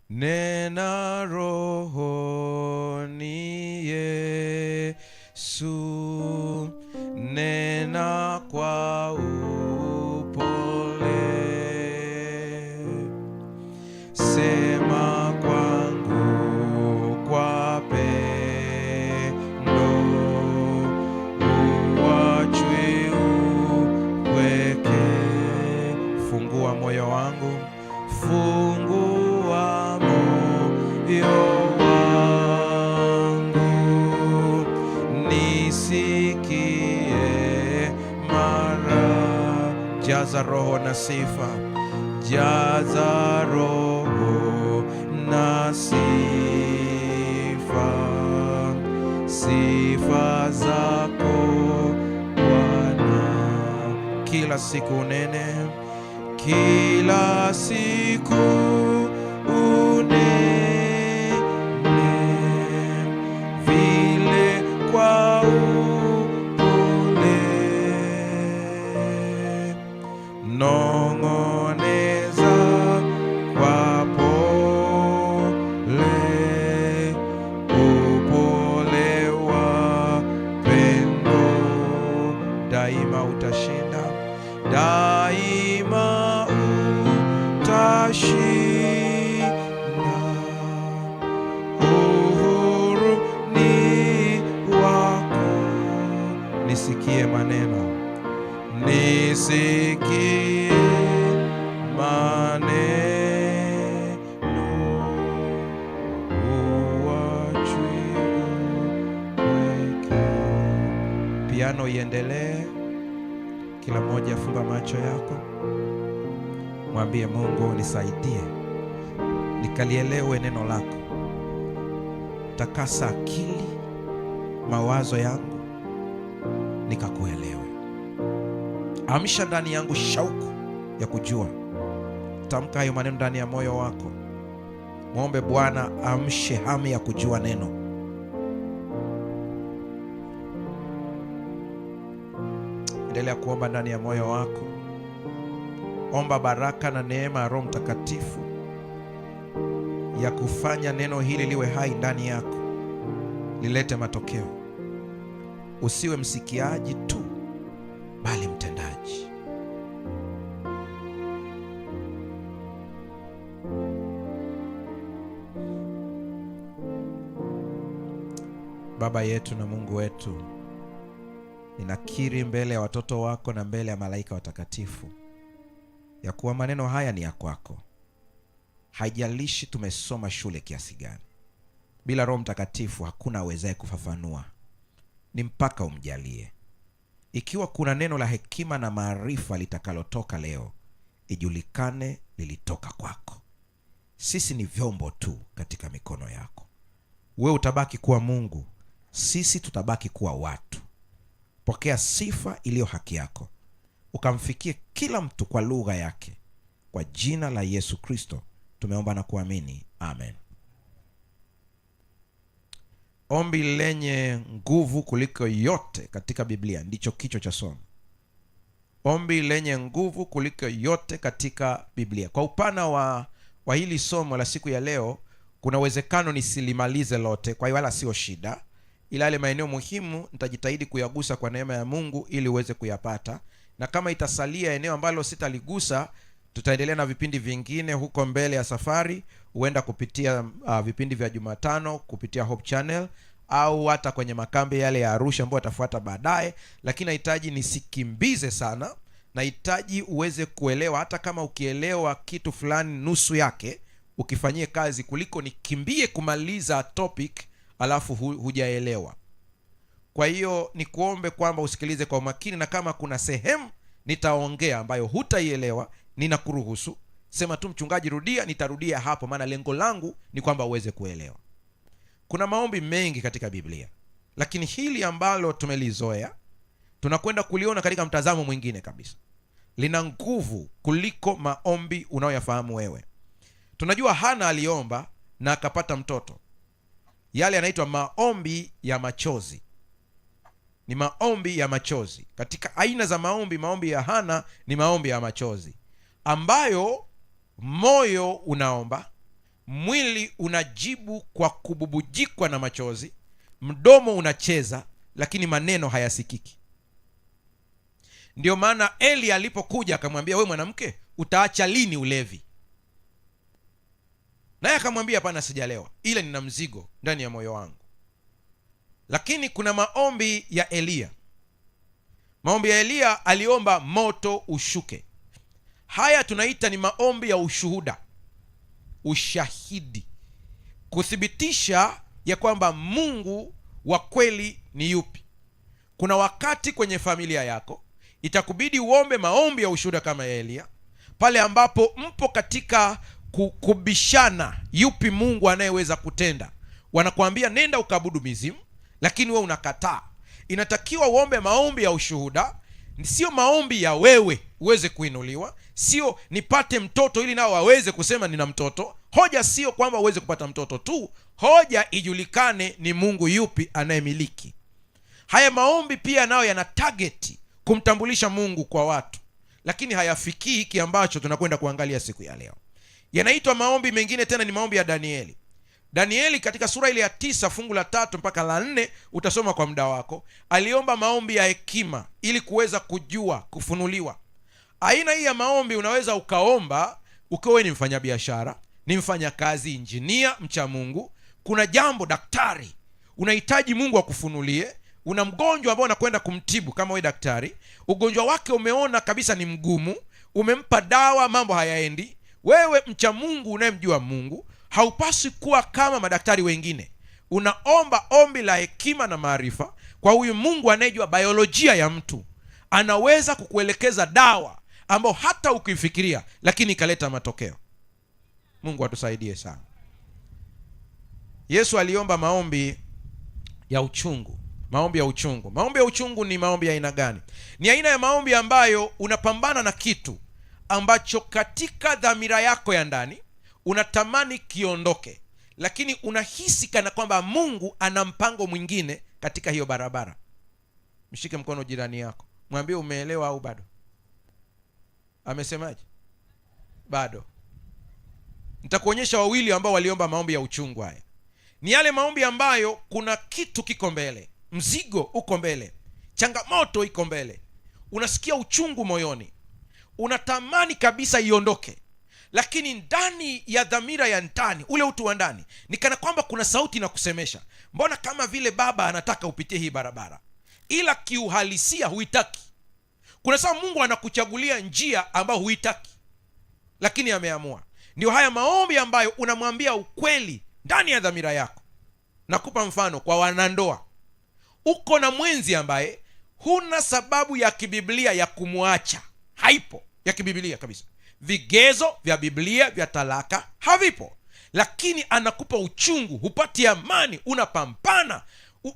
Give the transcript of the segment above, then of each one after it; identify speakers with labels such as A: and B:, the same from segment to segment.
A: nena rohoni Yesu, nena kwa upole, sema kwangu kwa pendo, uachwe upweke. Fungua moyo wangu, fungua moyo wangu, nisikie mara. Jaza roho na sifa, jaza roho na sifa, sifa zako Bwana. Kila siku unene, kila siku unene vile kwa upole, nong'oneza kwa pole, upole wa pendo. Daima utashinda, daima utashinda. Uhuru ni wako. Nisikie maneno, nisikie maneno, uachwe upweke. Piano iendelee. Kila mmoja afunga macho yako, mwambie Mungu, nisaidie nikalielewe neno lako. Takasa akili, mawazo yangu nikakuelewe. Amsha ndani yangu shauku ya kujua. Tamka hayo maneno ndani ya moyo wako. Muombe Bwana amshe hamu ya kujua neno. Endelea kuomba ndani ya moyo wako. Omba baraka na neema ya Roho Mtakatifu ya kufanya neno hili liwe hai ndani yako, lilete matokeo. Usiwe msikiaji tu, bali mtendaji. Baba yetu na Mungu wetu, ninakiri mbele ya watoto wako na mbele ya malaika watakatifu ya kuwa maneno haya ni ya kwako. Haijalishi tumesoma shule kiasi gani, bila Roho Mtakatifu hakuna awezaye kufafanua. Ni mpaka umjalie. Ikiwa kuna neno la hekima na maarifa litakalotoka leo, ijulikane lilitoka kwako. Sisi ni vyombo tu katika mikono yako. Wewe utabaki kuwa Mungu, sisi tutabaki kuwa watu. Pokea sifa iliyo haki yako, ukamfikie kila mtu kwa lugha yake. Kwa jina la Yesu Kristo tumeomba na kuamini, amen. Ombi lenye nguvu kuliko yote katika Biblia ndicho kichwa cha somo. Ombi lenye nguvu kuliko yote katika Biblia. Kwa upana wa hili somo la siku ya leo, kuna uwezekano nisilimalize lote, kwa hiyo wala sio shida. Ila yale maeneo muhimu nitajitahidi kuyagusa kwa neema ya Mungu ili uweze kuyapata. Na kama itasalia eneo ambalo sitaligusa, tutaendelea na vipindi vingine huko mbele ya safari. Huenda kupitia vipindi vya Jumatano kupitia Hope Channel, au hata kwenye makambi yale ya Arusha ambayo atafuata baadaye. Lakini nahitaji nisikimbize sana. Nahitaji uweze kuelewa, hata kama ukielewa kitu fulani nusu yake, ukifanyie kazi, kuliko nikimbie kumaliza topic alafu hujaelewa. Kwa hiyo nikuombe kwamba usikilize kwa umakini, na kama kuna sehemu nitaongea ambayo hutaielewa, ninakuruhusu. Sema tu, mchungaji rudia, nitarudia hapo, maana lengo langu ni kwamba uweze kuelewa. Kuna maombi mengi katika Biblia, lakini hili ambalo tumelizoea tunakwenda kuliona katika mtazamo mwingine kabisa. Lina nguvu kuliko maombi unayoyafahamu wewe. Tunajua Hana aliomba na akapata mtoto. Yale yanaitwa maombi ya machozi. Ni maombi ya machozi. Katika aina za maombi, maombi ya Hana ni maombi ya machozi, ambayo moyo unaomba, mwili unajibu kwa kububujikwa na machozi, mdomo unacheza, lakini maneno hayasikiki. Ndio maana Eli alipokuja akamwambia, we mwanamke, utaacha lini ulevi? Naye akamwambia, hapana, sijalewa, ila nina mzigo ndani ya moyo wangu. Lakini kuna maombi ya Eliya. Maombi ya Eliya, aliomba moto ushuke. Haya tunaita ni maombi ya ushuhuda, ushahidi, kuthibitisha ya kwamba Mungu wa kweli ni yupi. Kuna wakati kwenye familia yako itakubidi uombe maombi ya ushuhuda kama ya Eliya, pale ambapo mpo katika kubishana yupi Mungu anayeweza kutenda. Wanakuambia nenda ukaabudu mizimu, lakini wewe unakataa. Inatakiwa uombe maombi ya ushuhuda, sio maombi ya wewe uweze kuinuliwa, sio nipate mtoto ili nao waweze kusema nina mtoto. Hoja sio kwamba uweze kupata mtoto tu, hoja ijulikane ni Mungu yupi anayemiliki. Haya maombi pia nayo yana target kumtambulisha Mungu kwa watu, lakini hayafikii hiki ambacho tunakwenda kuangalia siku ya leo. Yanaitwa maombi mengine tena, ni maombi ya Danieli. Danieli katika sura ile ya 9 fungu la 3 mpaka la 4, utasoma kwa muda wako, aliomba maombi ya hekima ili kuweza kujua, kufunuliwa. Aina hii ya maombi unaweza ukaomba ukiwa ni mfanyabiashara, ni mfanyakazi, injinia, mcha Mungu, kuna jambo daktari unahitaji Mungu akufunulie. Una mgonjwa ambao unakwenda kumtibu, kama wewe daktari, ugonjwa wake umeona kabisa ni mgumu, umempa dawa, mambo hayaendi. Wewe mcha Mungu unayemjua Mungu, haupaswi kuwa kama madaktari wengine. Unaomba ombi la hekima na maarifa kwa huyu Mungu anayejua biolojia ya mtu. Anaweza kukuelekeza dawa ambao hata ukifikiria, lakini ikaleta matokeo. Mungu atusaidie sana. Yesu aliomba maombi ya uchungu. Maombi ya uchungu. Maombi ya uchungu ni maombi ya aina gani? Ni aina ya maombi ambayo unapambana na kitu ambacho katika dhamira yako ya ndani unatamani kiondoke, lakini unahisi kana kwamba Mungu ana mpango mwingine katika hiyo barabara. Mshike mkono jirani yako, mwambie umeelewa au bado? Amesemaje? Bado. Nitakuonyesha wawili ambao waliomba maombi ya uchungu. Haya ni yale maombi ambayo kuna kitu kiko mbele, mzigo uko mbele, changamoto iko mbele, unasikia uchungu moyoni, unatamani kabisa iondoke, lakini ndani ya dhamira ya ndani, ule utu wa ndani, ni kana kwamba kuna sauti na kusemesha, mbona kama vile baba anataka upitie hii barabara, ila kiuhalisia huitaki. Kuna sababu Mungu anakuchagulia njia ambayo huitaki, lakini ameamua. Ndio haya maombi ambayo unamwambia ukweli ndani ya dhamira yako. Nakupa mfano kwa wanandoa. Uko na mwenzi ambaye huna sababu ya kibiblia ya kumwacha, haipo ya kibiblia kabisa. Vigezo vya Biblia vya talaka havipo, lakini anakupa uchungu, hupati amani, unapambana,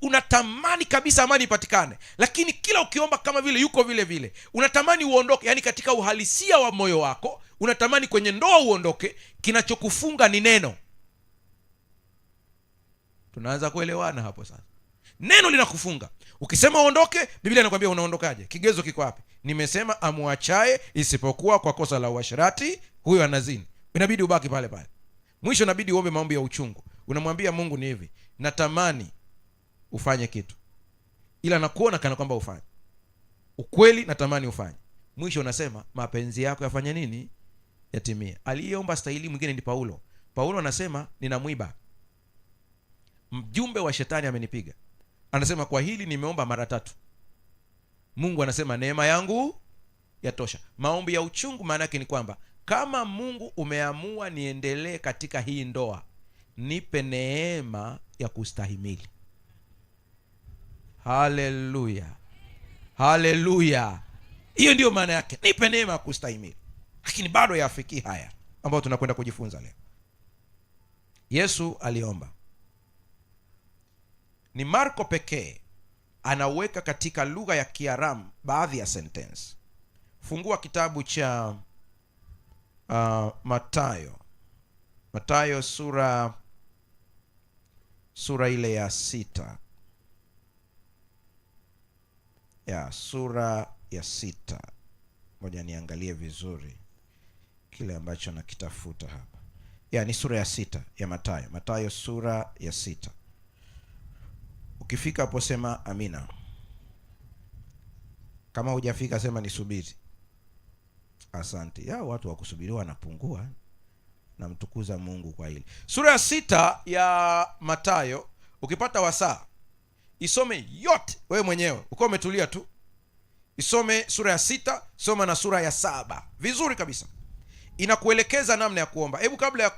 A: unatamani kabisa amani ipatikane, lakini kila ukiomba kama vile yuko vile vile, unatamani uondoke. Yani katika uhalisia wa moyo wako unatamani kwenye ndoa uondoke, kinachokufunga ni neno. Tunaanza kuelewana hapo sasa. Neno linakufunga. Ukisema uondoke, Biblia inakwambia unaondokaje? Kigezo kiko wapi? Nimesema amuachaye isipokuwa kwa kosa la uasherati, huyo anazini. Inabidi ubaki pale pale. Mwisho inabidi uombe maombi ya uchungu. Unamwambia Mungu, ni hivi, natamani ufanye kitu, ila nakuona kana kwamba ufanye. Ukweli natamani ufanye. Mwisho unasema mapenzi yako yafanye nini? Yatimie. Aliyeomba stahili mwingine ni Paulo. Paulo anasema ninamwiba, mjumbe wa shetani amenipiga. Anasema kwa hili nimeomba mara 3. Mungu anasema neema yangu yatosha. Maombi ya uchungu maana yake ni kwamba kama Mungu umeamua niendelee katika hii ndoa, nipe neema ya kustahimili. Haleluya, haleluya. Hiyo ndio maana yake, nipe neema ya kustahimili. Lakini bado yafikii haya ambayo tunakwenda kujifunza leo. Yesu aliomba. Ni Marko pekee anaweka katika lugha ya Kiaramu baadhi ya sentence. Fungua kitabu cha Mathayo sura ile ya 6. Sura ya 6. Ngoja niangalie vizuri kile ambacho nakitafuta hapa. ni sura ya 6 ya Mathayo. Mathayo sura ya 6. Ukifika hapo sema amina. Kama hujafika sema nisubiri. Asante. Ya watu wa kusubiriwa wanapungua. Na mtukuza Mungu kwa hili. Sura ya 6 ya Mathayo, ukipata wasaa isome yote wewe mwenyewe. Uko umetulia tu. Isome sura ya 6, soma na sura ya 7. Vizuri kabisa. Inakuelekeza namna ya kuomba. Hebu kabla ya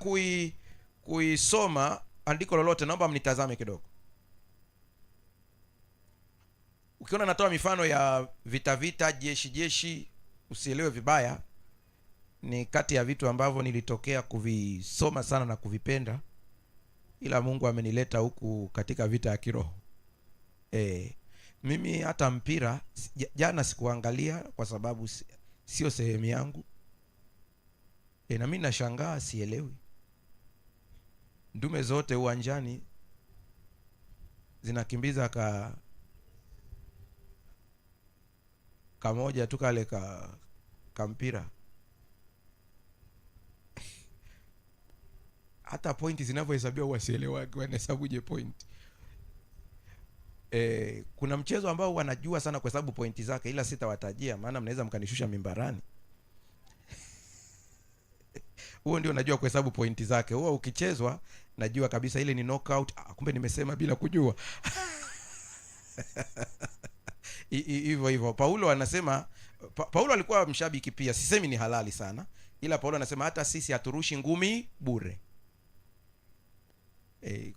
A: kuisoma andiko lolote, naomba mnitazame kidogo. Ukiona natoa mifano ya vita, jeshi, usielewe vibaya. Ni kati ya vitu ambavyo nilitokea kuvisoma sana na kuvipenda, ila Mungu amenileta huku katika vita ya kiroho. Mimi hata mpira jana sikuangalia kwa sababu sio sehemu yangu. Na mimi nashangaa, sielewi. Ndume zote uwanjani zinakimbiza kamoja tu kale mpira. Hata pointi zinavyohesabiwa wasielewa wanahesabuje point. Kuna mchezo ambao wanajua sana kwa sababu pointi zake, ila sitawatajia maana mnaweza mkanishusha mimbarani. Huo ndio najua kwa sababu pointi zake. Huo ukichezwa najua kabisa ile ni knockout. Kumbe nimesema bila kujua. Hivyo Paulo anasema, Paulo alikuwa mshabiki pia, sisemi ni halali sana, ila Paulo anasema hata sisi haturushi ngumi bure.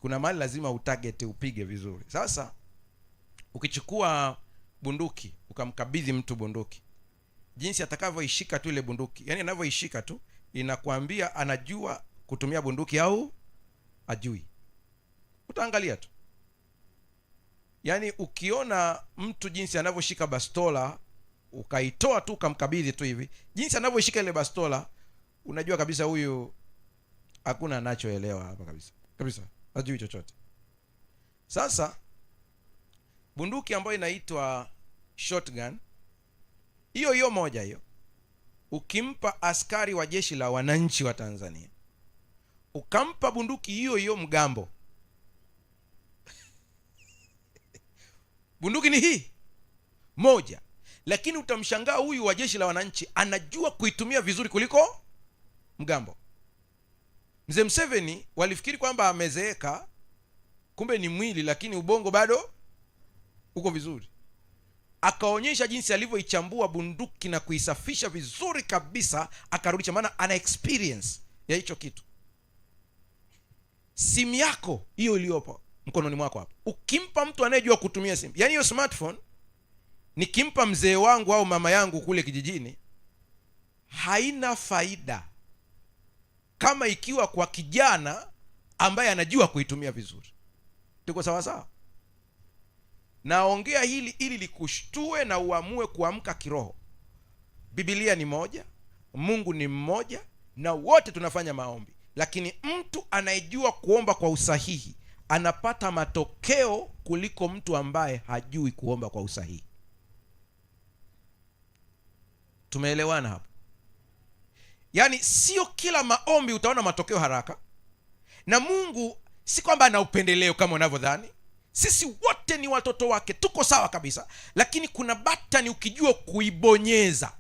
A: Kuna mahali lazima utarget, upige vizuri. Sasa ukichukua bunduki ukamkabidhi mtu bunduki, jinsi atakavyoishika tu ile bunduki, yani anavyoishika tu inakwambia anajua kutumia bunduki au ajui. Utaangalia tu. Yani ukiona mtu jinsi anavyoshika bastola, ukaitoa tu ukamkabidhi tu hivi, jinsi anavyoshika ile bastola, unajua kabisa huyu hakuna anachoelewa hapa kabisa. Kabisa, hajui chochote. Sasa bunduki ambayo inaitwa shotgun, hiyo moja hiyo, ukimpa askari wa jeshi la wananchi wa Tanzania, ukampa bunduki hiyo mgambo, bunduki ni hii moja, lakini utamshangaa huyu wa jeshi la wananchi anajua kuitumia vizuri kuliko mgambo. Mzee Museveni walifikiri kwamba amezeeka, kumbe ni mwili, lakini ubongo bado uko vizuri. Akaonyesha jinsi alivyoichambua bunduki na kuisafisha vizuri kabisa, akarudisha, maana ana experience ya hicho kitu. Simu yako hiyo iliyopo mkononi mwako hapo, ukimpa mtu anayejua kutumia simu, yani hiyo smartphone, nikimpa mzee wangu au mama yangu kule kijijini, haina faida kama ikiwa kwa kijana ambaye anajua kuitumia vizuri. Tuko sawa sawa? Naongea hili ili likushtue na uamue kuamka kiroho. Biblia ni moja, Mungu ni mmoja, na wote tunafanya maombi. Lakini mtu anayejua kuomba kwa usahihi anapata matokeo kuliko mtu ambaye hajui kuomba kwa usahihi. Tumeelewana hapo? Yani sio kila maombi utaona matokeo haraka, na Mungu si kwamba ana upendeleo kama unavyodhani. Sisi wote ni watoto wake, tuko sawa kabisa, lakini kuna batani ukijua kuibonyeza.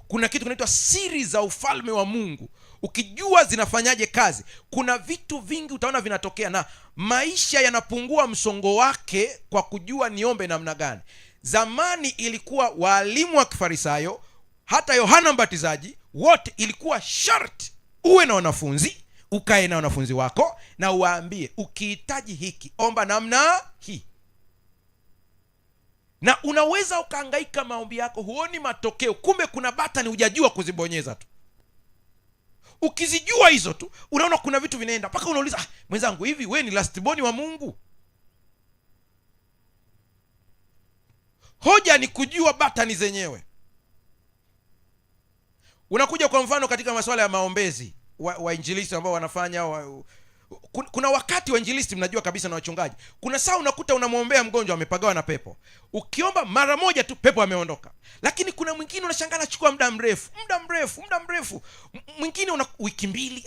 A: Kuna kitu kinaitwa siri za ufalme wa Mungu, ukijua zinafanyaje kazi, kuna vitu vingi utaona vinatokea, na maisha yanapungua msongo wake kwa kujua niombe namna gani. Zamani ilikuwa walimu wa Kifarisayo, hata Yohana Mbatizaji, wote ilikuwa sharti uwe na wanafunzi, ukae na wanafunzi wako na uwaambie ukihitaji hiki omba namna hii. Na unaweza ukahangaika maombi yako huoni matokeo, kumbe kuna batani hujajua kuzibonyeza tu. Ukizijua hizo tu unaona kuna vitu vinaenda, mpaka unauliza mwenzangu, hivi wewe ni last born wa Mungu? Hoja ni kujua batani zenyewe. Unakuja kwa mfano katika masuala ya maombezi, wainjilisti ambao wanafanya kuna wakati wainjilisti mnajua kabisa na wachungaji, kuna saa unakuta unamwombea mgonjwa amepagawa na pepo, ukiomba mara moja tu pepo ameondoka. Lakini kuna mwingine unashangaa anachukua muda mrefu, mwingine una wiki mbili.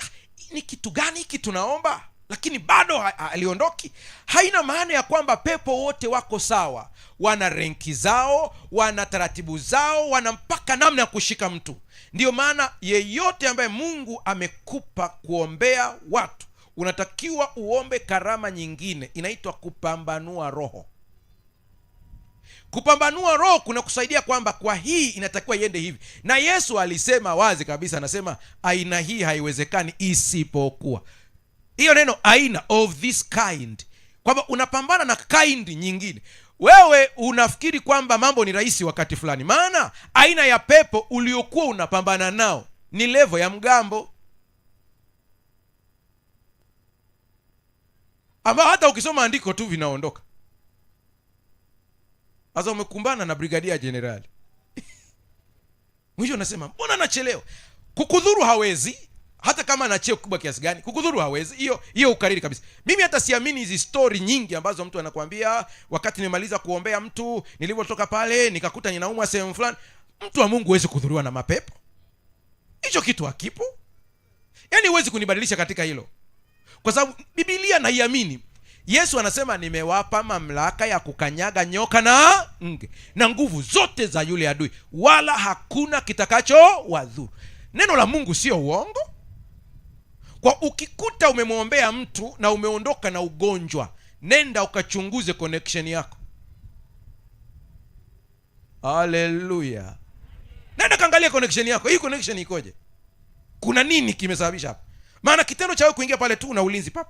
A: ni kitu gani hiki tunaomba lakini bado aliondoki? Haina maana ya kwamba pepo wote wako sawa. Wana renki zao, wana taratibu zao, wana mpaka namna ya kushika mtu. Ndiyo maana yeyote ambaye Mungu amekupa kuombea watu, unatakiwa uombe karama nyingine, inaitwa kupambanua roho. Kupambanua roho kuna kusaidia kwamba kwa hii inatakiwa iende hivi. Na Yesu alisema wazi kabisa, anasema aina hii haiwezekani isipokuwa. Hiyo neno aina, of this kind, kwamba unapambana na kind nyingine. Wewe unafikiri kwamba mambo ni rahisi wakati fulani, maana aina ya pepo uliokuwa unapambana nao ni level ya mgambo, ambao hata ukisoma andiko tu vinaondoka. Sasa umekumbana na brigadia jenerali mwisho unasema mbona nachelewa? Kukudhuru hawezi, hata kama ana cheo kubwa kiasi gani, kukudhuru hawezi. Hiyo ukariri kabisa. Mimi hata siamini hizi story nyingi ambazo mtu anakuambia wakati nimemaliza kuombea mtu, nilivyotoka pale nikakuta ninaumwa sehemu fulani. Mtu wa Mungu huwezi kudhuriwa na mapepo. Hicho kitu hakipo. Yaani huwezi kunibadilisha katika hilo, kwa sababu Biblia naiamini. Yesu anasema nimewapa mamlaka ya kukanyaga nyoka na nge na nguvu zote za yule adui, wala hakuna kitakacho wadhuru. Neno la Mungu sio uongo. Kwa ukikuta umemwombea mtu na umeondoka na ugonjwa, nenda ukachunguze connection yako. Haleluya. Nenda kaangalia connection yako. Hii connection ikoje? Kuna nini kimesababisha hapa? Maana kitendo cha wewe kuingia pale tu na ulinzi pap.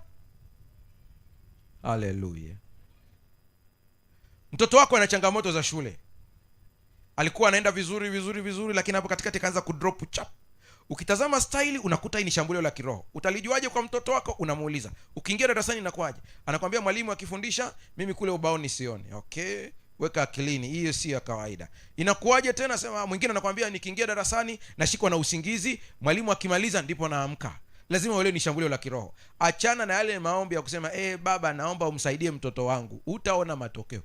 A: Haleluya. Mtoto wako ana changamoto za shule. Alikuwa anaenda vizuri, lakini hapo katikati kaanza kudrop chap. Ukitazama style unakuta hii ni shambulio la kiroho. Utalijuaje kwa mtoto wako? Unamuuliza. Ukiingia darasani inakuaje? Anakuambia mwalimu akifundisha mimi kule ubaoni sioni. Okay, weka akilini, hiyo si ya kawaida. Inakuaje tena? Sema mwingine anakuambia nikiingia darasani nashikwa na usingizi, mwalimu akimaliza ndipo naamka. Lazima uelewe ni shambulio la kiroho. Achana na yale maombi ya kusema baba naomba umsaidie mtoto wangu. Utaona matokeo.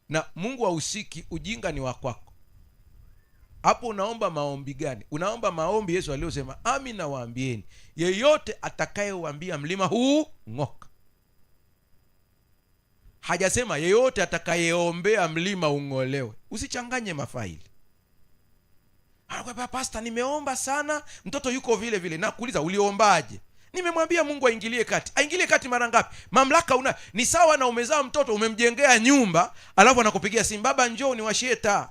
A: Na Mungu hahusiki, ujinga ni wa kwako. Hapo unaomba maombi gani? Unaomba maombi Yesu aliyosema, ami nawaambieni, yeyote atakayeuambia mlima huu ng'oka. Hajasema yeyote atakayeombea mlima ung'olewe. Usichanganye mafaili. Anakuambia pastor, nimeomba sana, mtoto yuko vile vile. Na kuuliza uliombaje? Nimemwambia Mungu aingilie kati. Aingilie kati mara ngapi? Mamlaka una. Ni sawa na umezaa mtoto, umemjengea nyumba, alafu anakupigia simu, baba njoo niwashie taa.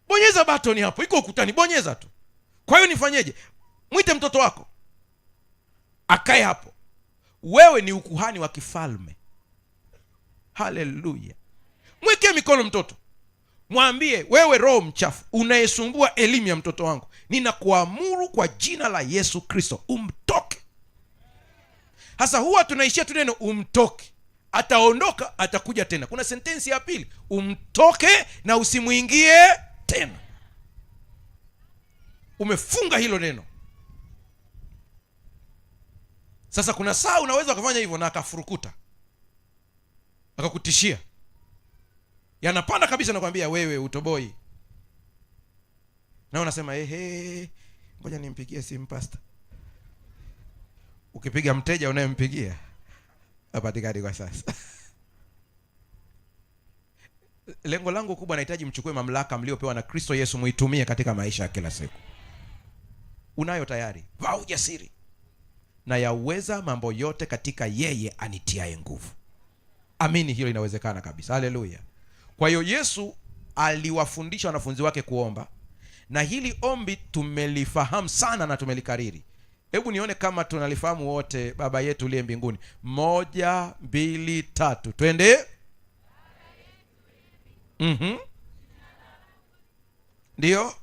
A: Bonyeza batoni hapo, iko ukutani, bonyeza tu. Kwa hiyo nifanyeje? Mwite mtoto wako akae hapo. Wewe ni ukuhani wa kifalme. Haleluya. Mweke mikono mtoto. Mwambie, wewe roho mchafu unayesumbua elimu ya mtoto wangu, ninakuamuru kwa jina la Yesu Kristo umtoke. Hasa huwa tunaishia tu neno umtoke. Ataondoka, atakuja tena. Kuna sentensi ya pili, umtoke na usimuingie tena. Umefunga hilo neno. Sasa kuna saa unaweza kufanya hivyo na akafurukuta, akakutishia, yanapanda kabisa, nakwambia wewe utoboi. Na unasema ngoja nimpigie simu pastor. Ukipiga mteja unayempigia hapatikani kwa sasa. Lengo langu kubwa, nahitaji mchukue mamlaka mliopewa na Kristo Yesu, muitumie katika maisha ya kila siku. Unayo tayari? Vaa ujasiri. Na yaweza mambo yote katika yeye anitiaye nguvu. Amini, hilo inawezekana kabisa. Haleluya. Kwa hiyo Yesu aliwafundisha wanafunzi wake kuomba, na hili ombi tumelifahamu sana na tumelikariri. Hebu nione kama tunalifahamu wote. Baba yetu uliye mbinguni. 1 2 3 twende. Ndio.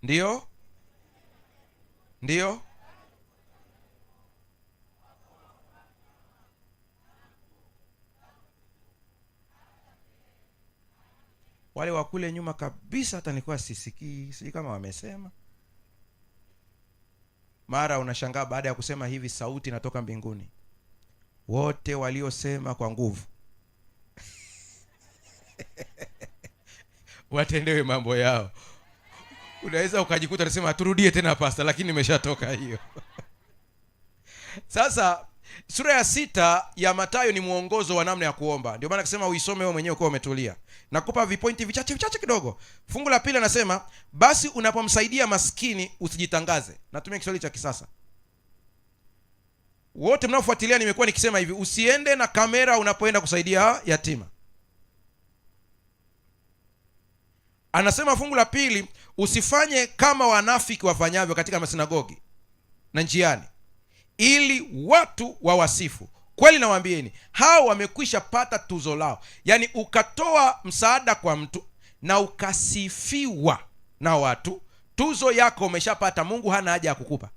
A: Ndio. Ndio. Wale wa kule nyuma kabisa hata nilikuwa sisikii, sijui kama wamesema. Mara unashangaa baada ya kusema hivi sauti inatoka mbinguni, wote waliosema kwa nguvu watendewe mambo yao. Unaweza ukajikuta unasema turudie tena pastor, lakini nimeshatoka hiyo. Sasa sura ya 6 ya Mathayo ni mwongozo wa namna ya kuomba. Ndio maana akisema uisome wewe mwenyewe kwa umetulia. Nakupa vipointi vichache kidogo. Fungu la pili anasema, basi unapomsaidia maskini usijitangaze. Natumia Kiswahili cha kisasa. Wote mnaofuatilia nimekuwa nikisema hivi, usiende na kamera unapoenda kusaidia yatima. Anasema fungu la pili, usifanye kama wanafiki wafanyavyo katika masinagogi na njiani, ili watu wawasifu. Kweli nawaambieni, hao wamekwisha pata tuzo lao. Yaani ukatoa msaada kwa mtu na ukasifiwa na watu, tuzo yako umeshapata. Mungu hana haja ya kukupa.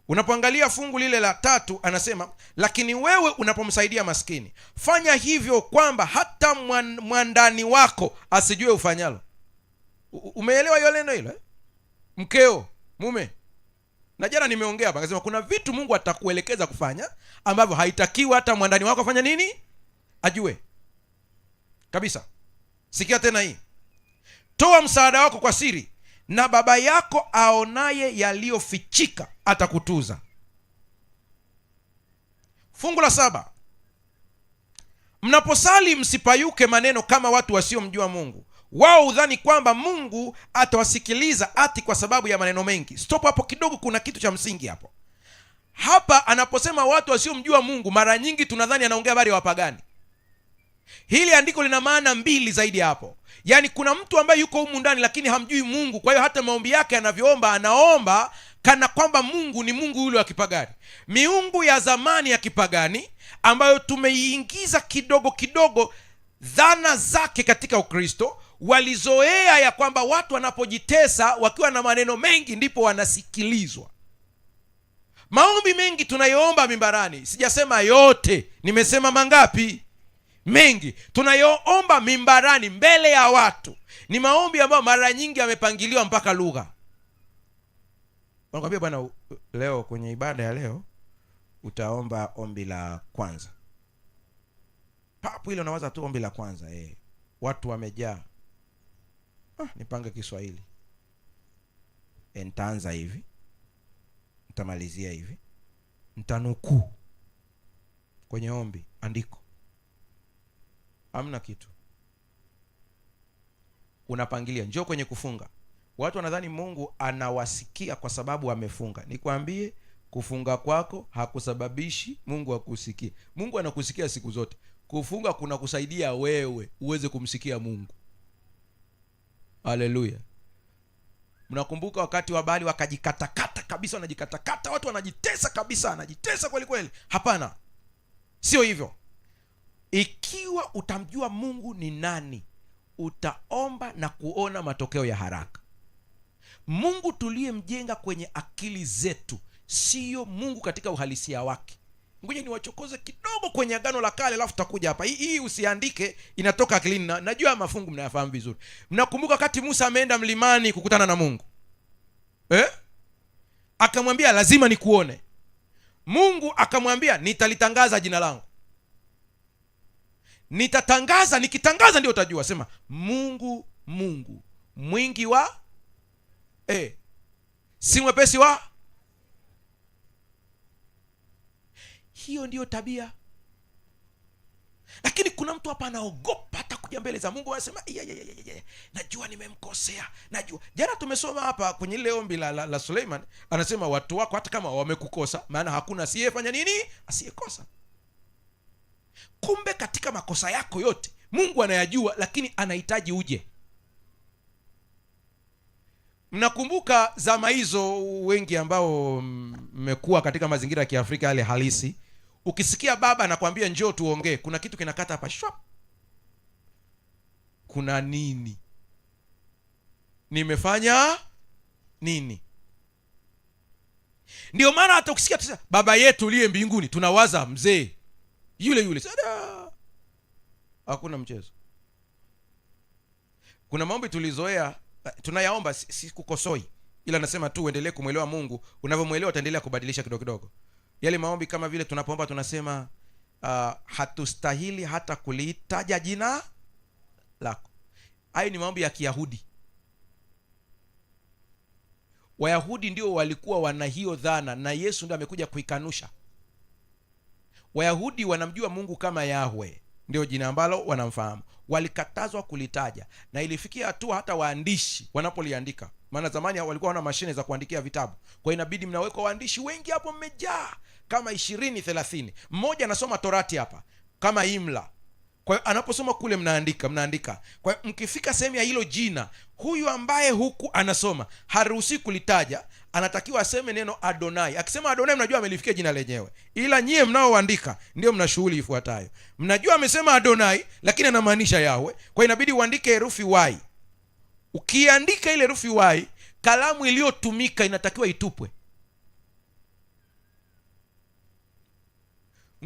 A: Unapoangalia fungu lile la 3 anasema, lakini wewe unapomsaidia maskini fanya hivyo kwamba hata mwandani wako asijue ufanyalo. Umeelewa hiyo neno hilo? Mkeo, mume. Na jana nimeongea hapa akasema kuna vitu Mungu atakuelekeza kufanya ambavyo haitakiwi hata mwandani wako afanya nini? Ajue. Kabisa. Sikia tena hii. Toa msaada wako kwa siri, na baba yako aonaye yaliyofichika atakutuza. Fungu la 7. Mnaposali msipayuke maneno kama watu wasiomjua Mungu. Wao udhani kwamba Mungu atawasikiliza ati kwa sababu ya maneno mengi. Stop hapo kidogo, kuna kitu cha msingi hapo. Hapa anaposema watu wasiomjua Mungu, mara nyingi tunadhani anaongea habari ya wapagani. Hili andiko lina maana mbili zaidi hapo. Yaani kuna mtu ambaye yuko humu ndani lakini hamjui Mungu, kwa hiyo hata maombi yake anavyoomba anaomba kana kwamba Mungu ni Mungu yule wa kipagani. Miungu ya zamani ya kipagani ambayo tumeiingiza kidogo kidogo dhana zake katika Ukristo, walizoea ya kwamba watu wanapojitesa wakiwa na maneno mengi ndipo wanasikilizwa. Maombi mengi tunayoomba mimbarani, sijasema yote, nimesema mangapi? Mengi tunayoomba mimbarani mbele ya watu ni maombi ambayo mara nyingi yamepangiliwa mpaka lugha. Wanakuambia bwana, leo kwenye ibada ya leo utaomba ombi la kwanza. Papo ile unawaza tu ombi la kwanza, watu wamejaa. Nipange Kiswahili. Nitaanza hivi, nitamalizia hivi, nitanukuu kwenye ombi andiko. Hamna kitu. Unapangilia. Njoo kwenye kufunga. Watu wanadhani Mungu anawasikia kwa sababu amefunga. Nikwambie, kufunga kwako hakusababishi Mungu akusikie. Mungu anakusikia siku zote. Kufunga kuna kusaidia wewe uweze kumsikia Mungu. Haleluya. Mnakumbuka wakati wa Bali wakajikatakata kabisa, wanajikatakata, watu wanajitesa kabisa, wanajitesa kweli kweli. Hapana. Sio hivyo. Ikiwa utamjua Mungu ni nani, utaomba na kuona matokeo ya haraka. Mungu tuliyemjenga kwenye akili zetu sio Mungu katika uhalisia wake. Ngoja niwachokoze kidogo kwenye Agano la Kale alafu tutakuja hapa. Hii usiandike, inatoka akilini. Najua mafungu mnayafahamu vizuri. Mnakumbuka wakati Musa ameenda mlimani kukutana na Mungu? Akamwambia lazima nikuone. Mungu akamwambia nitalitangaza jina langu. Nitatangaza, nikitangaza ndio utajua. Sema Mungu, Mungu mwingi wa si mwepesi wa. Hiyo ndiyo tabia. Lakini kuna mtu hapa anaogopa hata kuja mbele za Mungu, anasema najua nimemkosea, najua. Jana tumesoma hapa kwenye ile ombi la Suleiman, anasema watu wako hata kama wamekukosa, maana hakuna asiyefanya nini? Asiyekosa. Kumbe katika makosa yako yote Mungu anayajua, lakini anahitaji uje. Mnakumbuka zama hizo, wengi ambao mmekuwa katika mazingira ya Kiafrika yale halisi, ukisikia baba anakuambia njoo tuongee, kuna kitu kinakata hapa shwap. Kuna nini? Nimefanya nini? Ndio maana hata ukisikia tu baba yetu uliye mbinguni, tunawaza mzee yule. Sada. Hakuna mchezo. Kuna maombi tulizoea tunayaomba, si kukosoi. ila nasema tu uendelee kumwelewa Mungu. Unavyomwelewa utaendelea kubadilisha kidogo kidogo. Yale maombi kama vile tunapoomba tunasema hatustahili hata kulitaja jina lako. Hayo ni maombi ya Kiyahudi. Wayahudi ndio walikuwa wana hiyo dhana, na Yesu ndio amekuja kuikanusha. Wayahudi wanamjua Mungu kama Yahwe, ndio jina ambalo wanamfahamu. Walikatazwa kulitaja, na ilifikia hatua hata waandishi wanapoliandika, maana zamani walikuwa wana mashine za kuandikia vitabu, kwa inabidi mnawekwa waandishi wengi hapo, mmejaa kama 20-30. Mmoja anasoma Torati hapa kama imla, kwa hiyo anaposoma kule mnaandika. Kwa hiyo mkifika sehemu ya hilo jina, huyu ambaye huku anasoma haruhusi kulitaja, anatakiwa aseme neno Adonai. Akisema Adonai, mnajua amelifikia jina lenyewe, ila nyie mnaoandika ndio mna shughuli ifuatayo. Mnajua amesema Adonai lakini anamaanisha Yahwe, kwa inabidi uandike herufi Y. Ukiandika ile herufi Y, kalamu iliyotumika inatakiwa itupwe.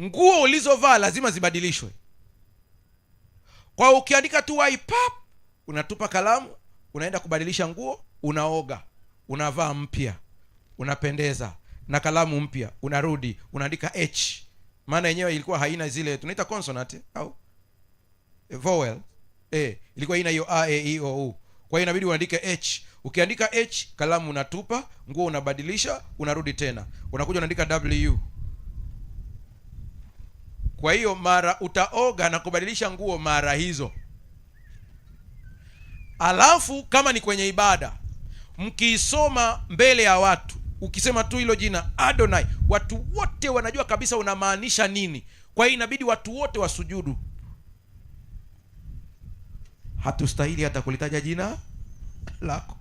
A: Nguo ulizovaa lazima zibadilishwe. Kwa ukiandika tu Y pap, unatupa kalamu, unaenda kubadilisha nguo, unaoga, unavaa mpya, unapendeza na kalamu mpya, unarudi unaandika H, maana yenyewe ilikuwa haina zile tunaita consonant au vowel. Ilikuwa haina hiyo a e i o u, kwa hiyo inabidi uandike H. Ukiandika H, kalamu unatupa, nguo unabadilisha, unarudi tena, unakuja unaandika W. Kwa hiyo mara utaoga na kubadilisha nguo mara hizo. Alafu kama ni kwenye ibada, mkiisoma mbele ya watu, ukisema tu hilo jina Adonai, watu wote wanajua kabisa unamaanisha nini. Kwa hiyo inabidi watu wote wasujudu. Hatustahili hata kulitaja jina lako.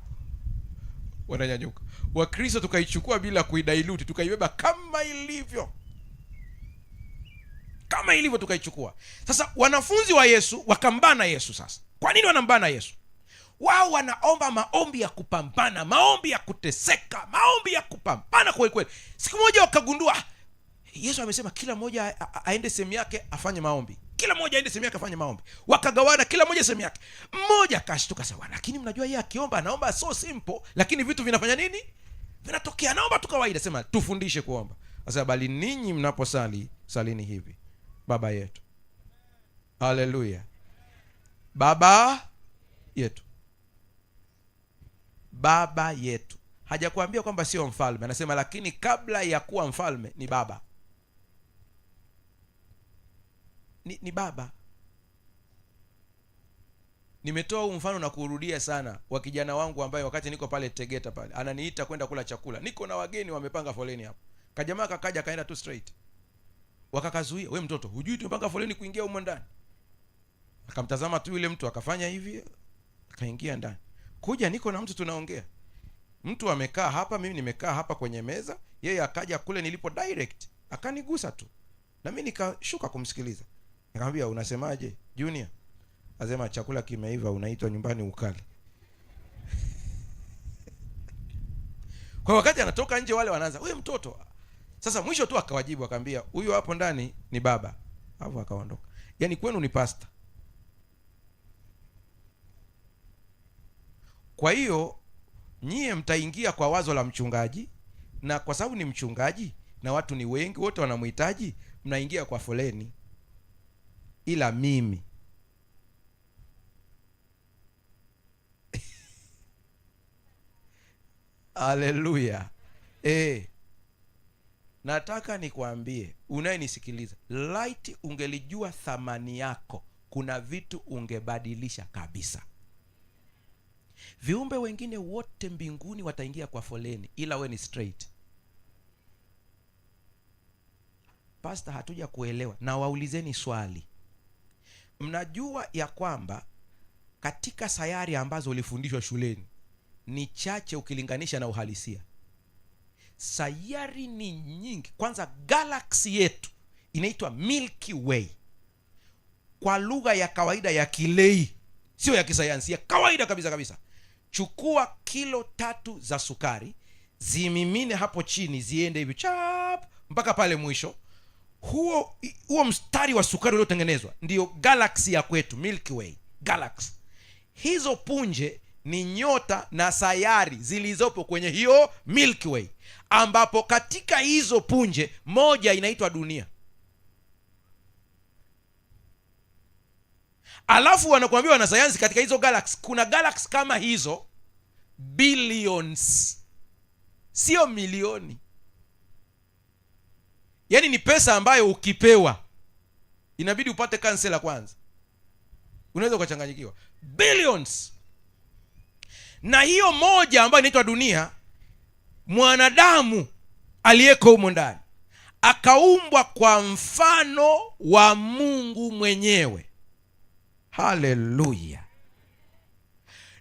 A: Wananyanyuka. Wakristo tukaichukua bila kuidilute, tukaibeba kama ilivyo. Kama ilivyo tukaichukua. Sasa wanafunzi wa Yesu wakambana Yesu. Sasa kwa nini wanambana Yesu? Wao wanaomba maombi ya kupambana, maombi ya kuteseka, maombi ya kupambana kweli kweli. Siku moja wakagundua Yesu amesema kila mmoja aende sehemu yake afanye maombi. Kila mmoja aende sehemu yake afanye maombi. Wakagawana kila mmoja sehemu yake. Mmoja akashtuka sawa, lakini mnajua yeye akiomba anaomba so simple, lakini vitu vinafanya nini? Vinatokea. Naomba tu kawaida. Sema tufundishe kuomba. Sasa bali ninyi mnaposali, salini hivi: Baba yetu. Haleluya. Baba yetu. Baba yetu. Hajakuambia kwamba sio mfalme, anasema lakini kabla ya kuwa mfalme ni baba. Ni baba. Nimetoa huu mfano na kurudia sana wa kijana wangu ambaye wakati niko pale Tegeta pale ananiita kwenda kula chakula. Niko na wageni wamepanga foleni hapo. Kajamaa kakaja kaenda tu straight. Wakakazuia, "Wewe mtoto, hujui tumepanga foleni kuingia huko ndani?" Akamtazama tu yule mtu akafanya hivi, akaingia ndani. Kuja niko na mtu tunaongea. Mtu amekaa hapa, mimi nimekaa hapa kwenye meza, yeye akaja kule nilipo direct, akanigusa tu. Na mimi nikashuka kumsikiliza. Nikamwambia, "Unasemaje, Junior?" Asema, "Chakula kimeiva, unaitwa nyumbani ukale." Kwa wakati anatoka nje wale wanaanza, "Wewe mtoto." Sasa mwisho tu akawajibu akamwambia, "Huyu hapo ndani ni baba." Hapo akaondoka. Yaani kwenu ni pastor. Kwa hiyo nyie mtaingia kwa wazo la mchungaji, na kwa sababu ni mchungaji na watu ni wengi, wote wanamhitaji, mnaingia kwa foleni. Ila mimi haleluya. Nataka nikwambie unayenisikiliza, light ungelijua thamani yako, kuna vitu ungebadilisha kabisa. Viumbe wengine wote mbinguni wataingia kwa foleni, ila we ni straight. Pastor, hatuja kuelewa. Na waulizeni swali. Mnajua ya kwamba katika sayari ambazo ulifundishwa shuleni ni chache ukilinganisha na uhalisia? Sayari ni nyingi. Kwanza galaxy yetu inaitwa Milky Way. Kwa lugha ya kawaida ya kilei, sio ya kisayansi, ya kawaida kabisa kabisa. Chukua kilo 3 za sukari, zimimine hapo chini, ziende hivi chap mpaka pale mwisho. Huo mstari wa sukari uliotengenezwa ndio galaxy ya kwetu, Milky Way galaxy. Hizo punje ni nyota na sayari zilizopo kwenye hiyo Milky Way, ambapo katika hizo punje moja inaitwa dunia. Alafu wanakuambia wanasayansi, katika hizo galaxy kuna galaxy kama hizo billions, sio milioni. Yaani ni pesa ambayo ukipewa inabidi upate kansela kwanza, unaweza ukachanganyikiwa. Billions. Na hiyo moja ambayo inaitwa dunia, mwanadamu aliyeko humo ndani akaumbwa kwa mfano wa Mungu mwenyewe. Haleluya.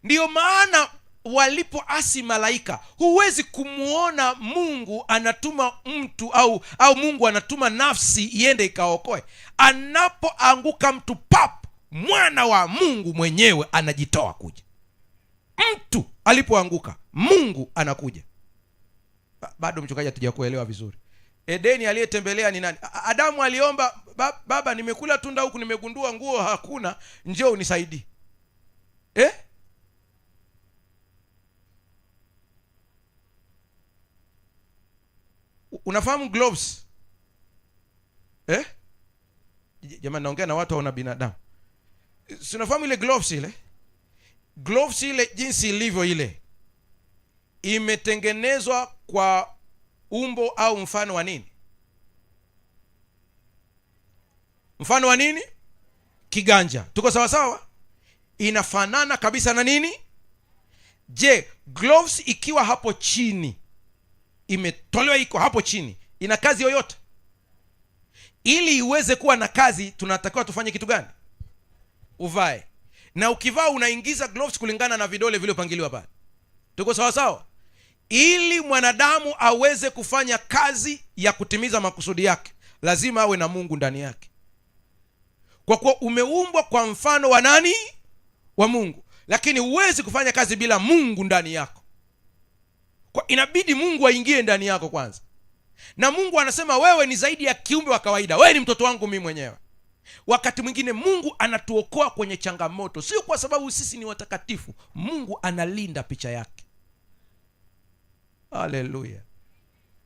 A: Ndiyo maana walipoasi malaika, huwezi kumuona Mungu anatuma mtu au Mungu anatuma nafsi iende ikaokoe. Anapoanguka mtu, pap, mwana wa Mungu mwenyewe anajitoa kuja. Mtu alipoanguka, Mungu anakuja. Bado mchungaji hatujakuelewa vizuri. Edeni aliyetembelea ni nani? Adamu aliomba, baba, nimekula tunda huku, nimegundua nguo hakuna, njoo unisaidie. Unafahamu gloves? Jamani, naongea na watu wana binadamu. Si unafahamu ile gloves ile? Gloves ile jinsi ilivyo, ile imetengenezwa kwa umbo au mfano wa nini? Mfano wa nini? Kiganja. Tuko sawa sawa? Inafanana kabisa na nini? Je, gloves ikiwa hapo chini, imetolewa iko hapo chini, ina kazi yoyote? Ili iweze kuwa na kazi, tunatakiwa tufanye kitu gani? Uvae. Na ukivaa unaingiza gloves kulingana na vidole vile upangiliwa pale. Tuko sawa sawa? Ili mwanadamu aweze kufanya kazi ya kutimiza makusudi yake, lazima awe na Mungu ndani yake. Kwa kuwa umeumbwa kwa mfano wa nani? Wa Mungu. Lakini huwezi kufanya kazi bila Mungu ndani yako. Kwa inabidi Mungu aingie ndani yako kwanza. Na Mungu anasema wewe ni zaidi ya kiumbe wa kawaida. Wewe ni mtoto wangu mimi mwenyewe. Wakati mwingine Mungu anatuokoa kwenye changamoto, sio kwa sababu sisi ni watakatifu. Mungu analinda picha yake. Haleluya.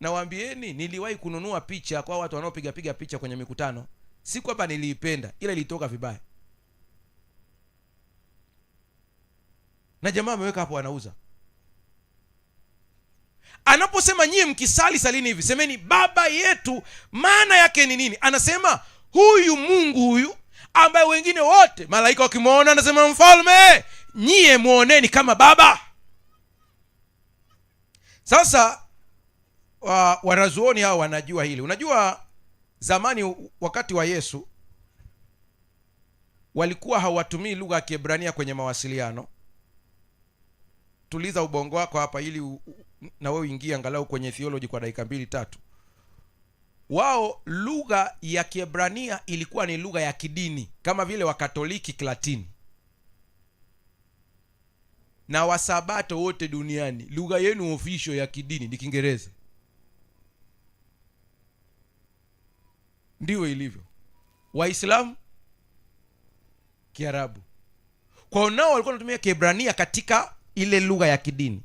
A: Nawaambieni, niliwahi kununua picha kwa watu wanaopiga picha kwenye mikutano. Si kwamba niliipenda, ila ilitoka vibaya. Na jamaa ameweka hapo anauza. Anaposema nyie mkisali salini hivi, semeni Baba yetu, maana yake ni nini? Anasema huyu Mungu huyu ambaye wengine wote malaika wakimwona anasema mfalme, nyie muoneni kama baba. Sasa wanazuoni hao wanajua hili. Unajua zamani wakati wa Yesu walikuwa hawatumii lugha ya Kiebrania kwenye mawasiliano. Tuliza ubongo wako hapa ili na wewe uingie angalau kwenye theology kwa dakika 2-3. Wao lugha ya Kiebrania ilikuwa ni lugha ya kidini, kama vile Wakatoliki Kilatini. Na Wasabato wote duniani lugha yenu official ya kidini ni Kiingereza. Ndio ilivyo. Waislamu Kiarabu. Kwa nao walikuwa wanatumia Kiebrania katika ile lugha ya kidini.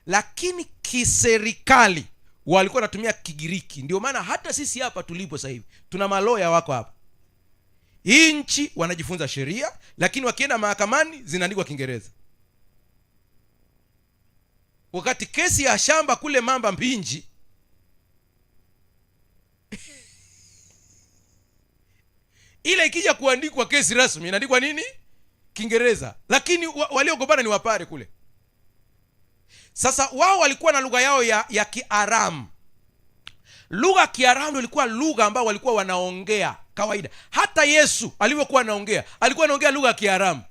A: Lakini kiserikali walikuwa wanatumia Kigiriki. Ndio maana hata sisi hapa tulipo sasa hivi tuna maloya wako hapa. Hii nchi wanajifunza sheria, lakini wakienda mahakamani zinaandikwa Kiingereza. Wakati kesi ya shamba kule Mamba Mpinji ile ikija kuandikwa kesi rasmi inaandikwa nini? Kiingereza. Lakini waliogombana ni Wapare kule. Sasa wao walikuwa na lugha yao ya Kiaramu. Lugha ya Kiaramu ilikuwa lugha ambayo walikuwa wanaongea kawaida. Hata Yesu alivyokuwa anaongea, alikuwa anaongea lugha ya Kiaramu.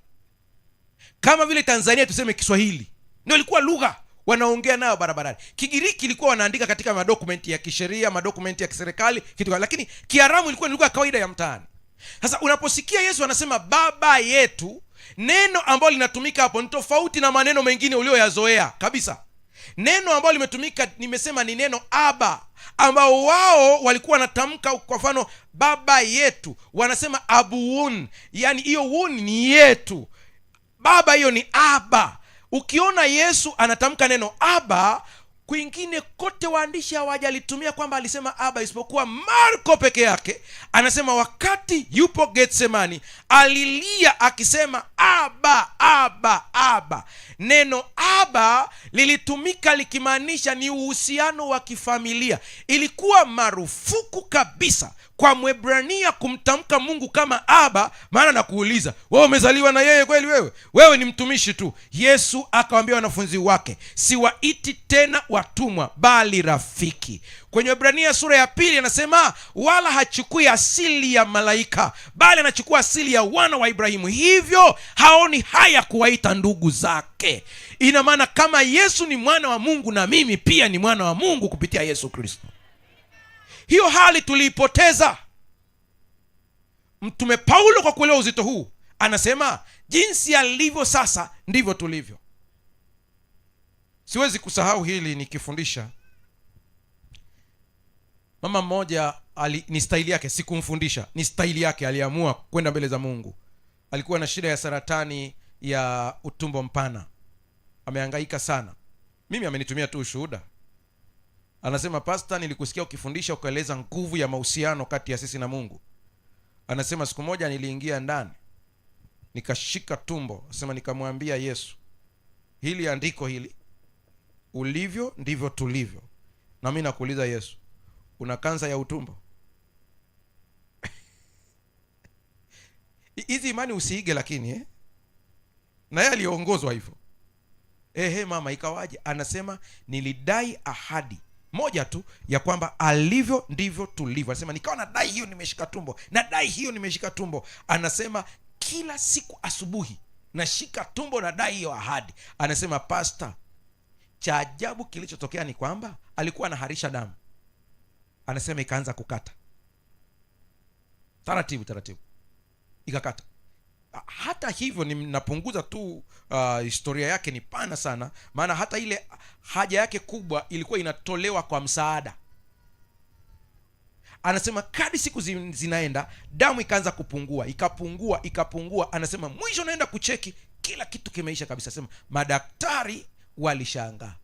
A: Kama vile Tanzania tuseme Kiswahili. Ndio ilikuwa lugha wanaongea nayo barabarani. Kigiriki ilikuwa wanaandika katika madokumenti ya kisheria, madokumenti ya kiserikali, kitu. Lakini Kiaramu ilikuwa ni lugha ya kawaida ya mtaani. Sasa unaposikia Yesu anasema Baba yetu, neno ambalo linatumika hapo ni tofauti na maneno mengine ulioyazoea kabisa. Neno ambalo limetumika nimesema ni neno Aba, ambao wao walikuwa wanatamka kwa mfano baba yetu, wanasema abuun, yani hiyo un ni yetu. Baba hiyo ni Aba. Ukiona Yesu anatamka neno Aba, kwingine kote waandishi hawajalitumia kwamba alisema Aba, isipokuwa Marko peke yake anasema wakati yupo Getsemani alilia akisema Aba, Aba, Aba. Neno Aba lilitumika likimaanisha ni uhusiano wa kifamilia. Ilikuwa marufuku kabisa kwa Mwebrania kumtamka Mungu kama Aba, maana na kuuliza, wewe umezaliwa na yeye kweli? Wewe ni mtumishi tu. Yesu akawaambia wanafunzi wake, siwaiti tena watumwa bali rafiki. Kwenye Waebrania sura ya 2 anasema wala hachukui asili ya malaika bali anachukua asili ya wana wa Ibrahimu, hivyo haoni haya kuwaita ndugu zake. Ina maana kama Yesu ni mwana wa Mungu na mimi pia ni mwana wa Mungu kupitia Yesu Kristo. Hiyo hali tuliipoteza. Mtume Paulo kwa kuelewa uzito huu anasema jinsi alivyo sasa ndivyo tulivyo. Siwezi kusahau hili nikifundisha. Mama mmoja ni staili yake, sikumfundisha, ni staili yake, aliamua kwenda mbele za Mungu. Alikuwa na shida ya saratani ya utumbo mpana, amehangaika sana. Mimi amenitumia tu ushuhuda. Anasema, pastor, nilikusikia ukifundisha ukaeleza nguvu ya mahusiano kati ya sisi na Mungu. Anasema siku moja niliingia ndani nikashika tumbo, anasema nikamwambia Yesu, hili andiko hili, ulivyo ndivyo tulivyo. Na mimi nakuuliza Yesu, una kansa ya utumbo? Hizi imani usiige, lakini na yeye aliongozwa hivyo. Mama, ikawaje? Anasema nilidai ahadi moja tu ya kwamba alivyo ndivyo tulivyo. Anasema nikawa nadai hiyo nimeshika tumbo, nadai hiyo nimeshika tumbo. Anasema kila siku asubuhi nashika tumbo, nadai hiyo ahadi. Anasema pastor, cha ajabu kilichotokea ni kwamba alikuwa anaharisha damu. Anasema ikaanza kukata taratibu taratibu, ikakata. Hata hivyo ninapunguza tu, historia yake ni pana sana, maana hata ile haja yake kubwa ilikuwa inatolewa kwa msaada. Anasema kadri siku zinaenda damu ikaanza kupungua, ikapungua. Anasema mwisho naenda kucheki kila kitu kimeisha kabisa. Anasema madaktari walishangaa.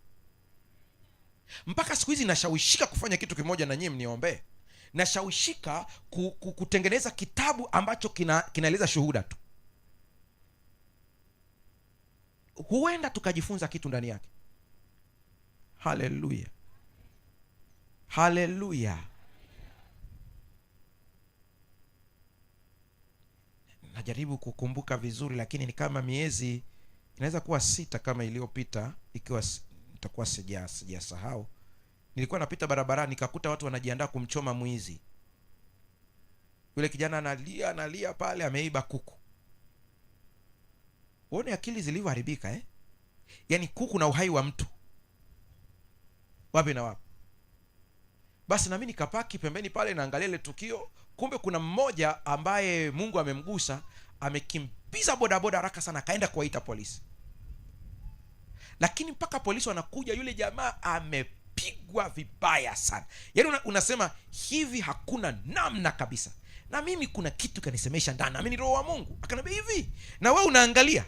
A: Mpaka siku hizi nashawishika kufanya kitu kimoja, na nyinyi mniombe. Nashawishika kutengeneza kitabu ambacho kinaeleza shuhuda tu. Huenda tukajifunza kitu ndani yake. Haleluya, haleluya. Najaribu kukumbuka vizuri, lakini ni kama miezi, inaweza kuwa 6 kama iliyopita, ikiwa nitakuwa sijasahau. Nilikuwa napita barabarani nikakuta watu wanajiandaa kumchoma mwizi. Yule kijana analia pale, ameiba kuku. Uone akili zilivyoharibika, Yaani kuku na uhai wa mtu, wapi na wapi? Basi na mimi nikapaki pembeni pale naangalia ile tukio. Kumbe kuna mmoja ambaye Mungu amemgusa, amekimbiza bodaboda haraka sana, akaenda kuwaita polisi. Lakini mpaka polisi wanakuja, yule jamaa amepigwa vibaya sana. Yaani unasema hivi hakuna namna kabisa. Na mimi kuna kitu kanisemesha ndani, mimi ni roho wa Mungu. Akaniambia hivi, na wewe unaangalia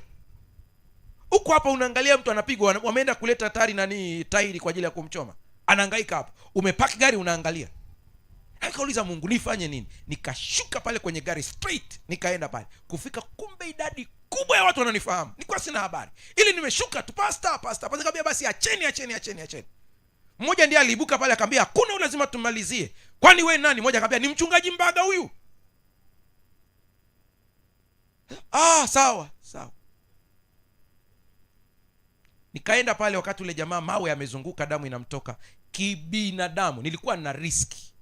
A: huko hapa, unaangalia mtu anapigwa, wameenda kuleta tairi kwa ajili ya kumchoma, anahangaika hapo, umepaki gari unaangalia. Akauliza Mungu, nifanye nini? Nikashuka pale kwenye gari straight, nikaenda pale. Kufika kumbe idadi kubwa ya watu wananifahamu. Nilikuwa sina habari. Ili nimeshuka tu, pastor. Nikamwambia basi acheni. Mmoja ndiye aliibuka pale akamwambia hakuna, lazima tumalizie. Kwani wewe nani? Mmoja akamwambia ni mchungaji Mbaga huyu. Sawa. Nikaenda pale, wakati ule jamaa mawe yamezunguka, damu inamtoka kibinadamu. Nilikuwa na riski,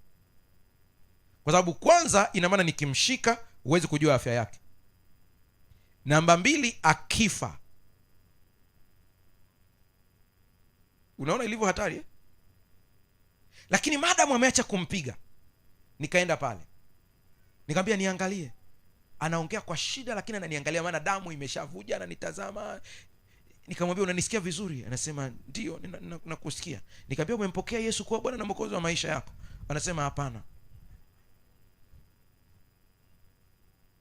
A: kwa sababu kwanza ina maana nikimshika huwezi kujua afya yake. Namba 2, akifa, unaona ilivyo hatari, Lakini madamu ameacha kumpiga, nikaenda pale nikamwambia niangalie. Anaongea kwa shida, lakini ananiangalia maana damu imeshavuja, ananitazama. Nikamwambia unanisikia vizuri? Anasema ndio, nakusikia. Nikamwambia umempokea Yesu kuwa Bwana na Mwokozi wa maisha yako? Anasema hapana.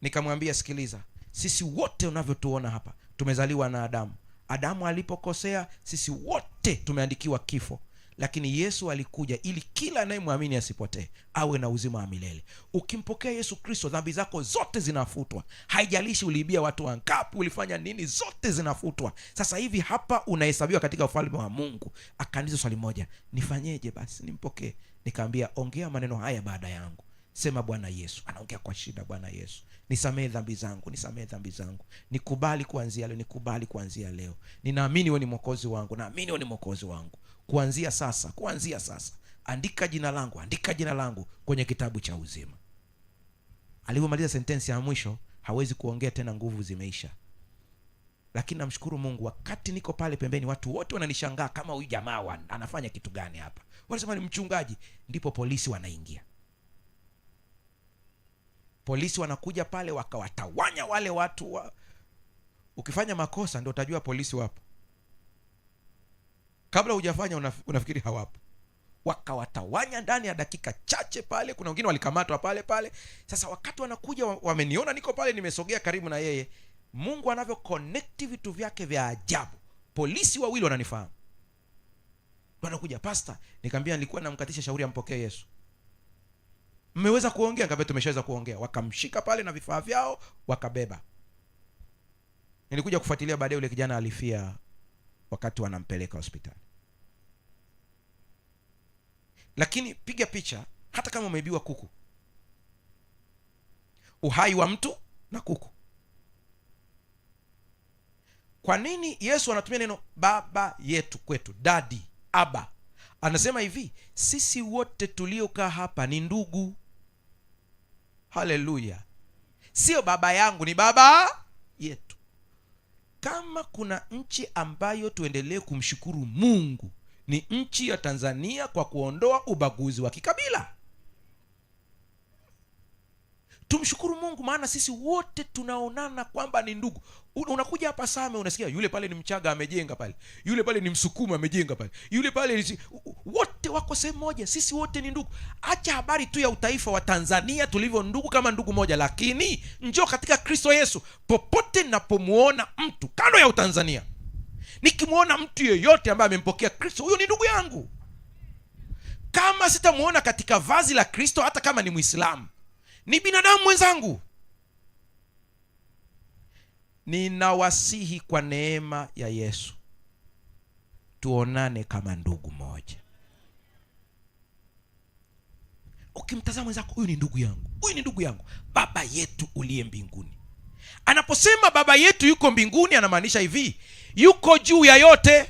A: Nikamwambia sikiliza, sisi wote unavyotuona hapa tumezaliwa na Adamu. Adamu alipokosea, sisi wote tumeandikiwa kifo, lakini Yesu alikuja ili kila anayemwamini asipotee, awe na uzima wa milele. Ukimpokea Yesu Kristo, dhambi zako zote zinafutwa. Haijalishi uliibia watu wangapi, ulifanya nini, zote zinafutwa. Sasa hivi hapa unahesabiwa katika ufalme wa Mungu. Akaniuliza swali moja, nifanyeje basi nimpokee? Nikaambia, ongea maneno haya baada yangu. Sema, Bwana Yesu. Anaongea kwa shida, Bwana Yesu, nisamehe dhambi zangu, nisamehe dhambi zangu. Nikubali kuanzia leo, nikubali kuanzia leo. Ninaamini wewe ni mwokozi wangu, naamini wewe ni mwokozi wangu. Kuanzia sasa andika jina langu, andika jina langu kwenye kitabu cha uzima. Alipomaliza sentensi ya mwisho, hawezi kuongea tena, nguvu zimeisha. Lakini namshukuru Mungu, wakati niko pale pembeni, watu wote wananishangaa, kama huyu jamaa anafanya kitu gani hapa? Wanasema ni mchungaji. Ndipo polisi wanaingia. Polisi wanakuja pale, wakawatawanya wale watu ukifanya makosa ndio utajua polisi wapo. Kabla hujafanya unafikiri hawapo. Wakawatawanya ndani ya dakika chache pale. Kuna wengine walikamatwa pale pale. Sasa wakati wanakuja, wameniona niko pale, nimesogea karibu na yeye. Mungu anavyo connect vitu vyake vya ajabu. Polisi wawili wananifahamu, wanakuja, pastor. Nikamwambia nilikuwa namkatisha shauri ampokee Yesu. Mmeweza kuongea? Nikamwambia tumeshaweza kuongea. Wakamshika pale na vifaa vyao wakabeba. Nilikuja kufuatilia baadaye, yule kijana alifia wakati wanampeleka hospitali. Lakini piga picha, hata kama umeibiwa kuku, uhai wa mtu na kuku. Kwa nini Yesu anatumia neno baba yetu kwetu, daddy, aba? Anasema hivi, sisi wote tuliokaa hapa ni ndugu. Haleluya! Sio baba yangu, ni baba yetu. Kama kuna nchi ambayo tuendelee kumshukuru Mungu, ni nchi ya Tanzania, kwa kuondoa ubaguzi wa kikabila. Tumshukuru Mungu, maana sisi wote tunaonana kwamba ni ndugu. Unakuja hapa Same, unasikia yule pale ni Mchaga amejenga pale, yule pale ni Msukuma amejenga pale, yule pale wote wako sehemu moja. Sisi wote ni ndugu. Acha habari tu ya utaifa wa Tanzania, tulivyo ndugu kama ndugu moja. Lakini njoo katika Kristo Yesu, popote napomuona mtu kando ya Utanzania, nikimuona mtu yeyote ambaye amempokea Kristo, huyo ni ndugu yangu. Kama sitamuona katika vazi la Kristo, hata kama ni Muislamu, ni binadamu mwenzangu. Ninawasihi kwa neema ya Yesu, tuonane kama ndugu moja. Ukimtazama mwenzako, huyu ni ndugu yangu, huyu ni ndugu yangu. Baba yetu uliye mbinguni. Anaposema baba yetu yuko mbinguni, anamaanisha hivi, yuko juu ya yote.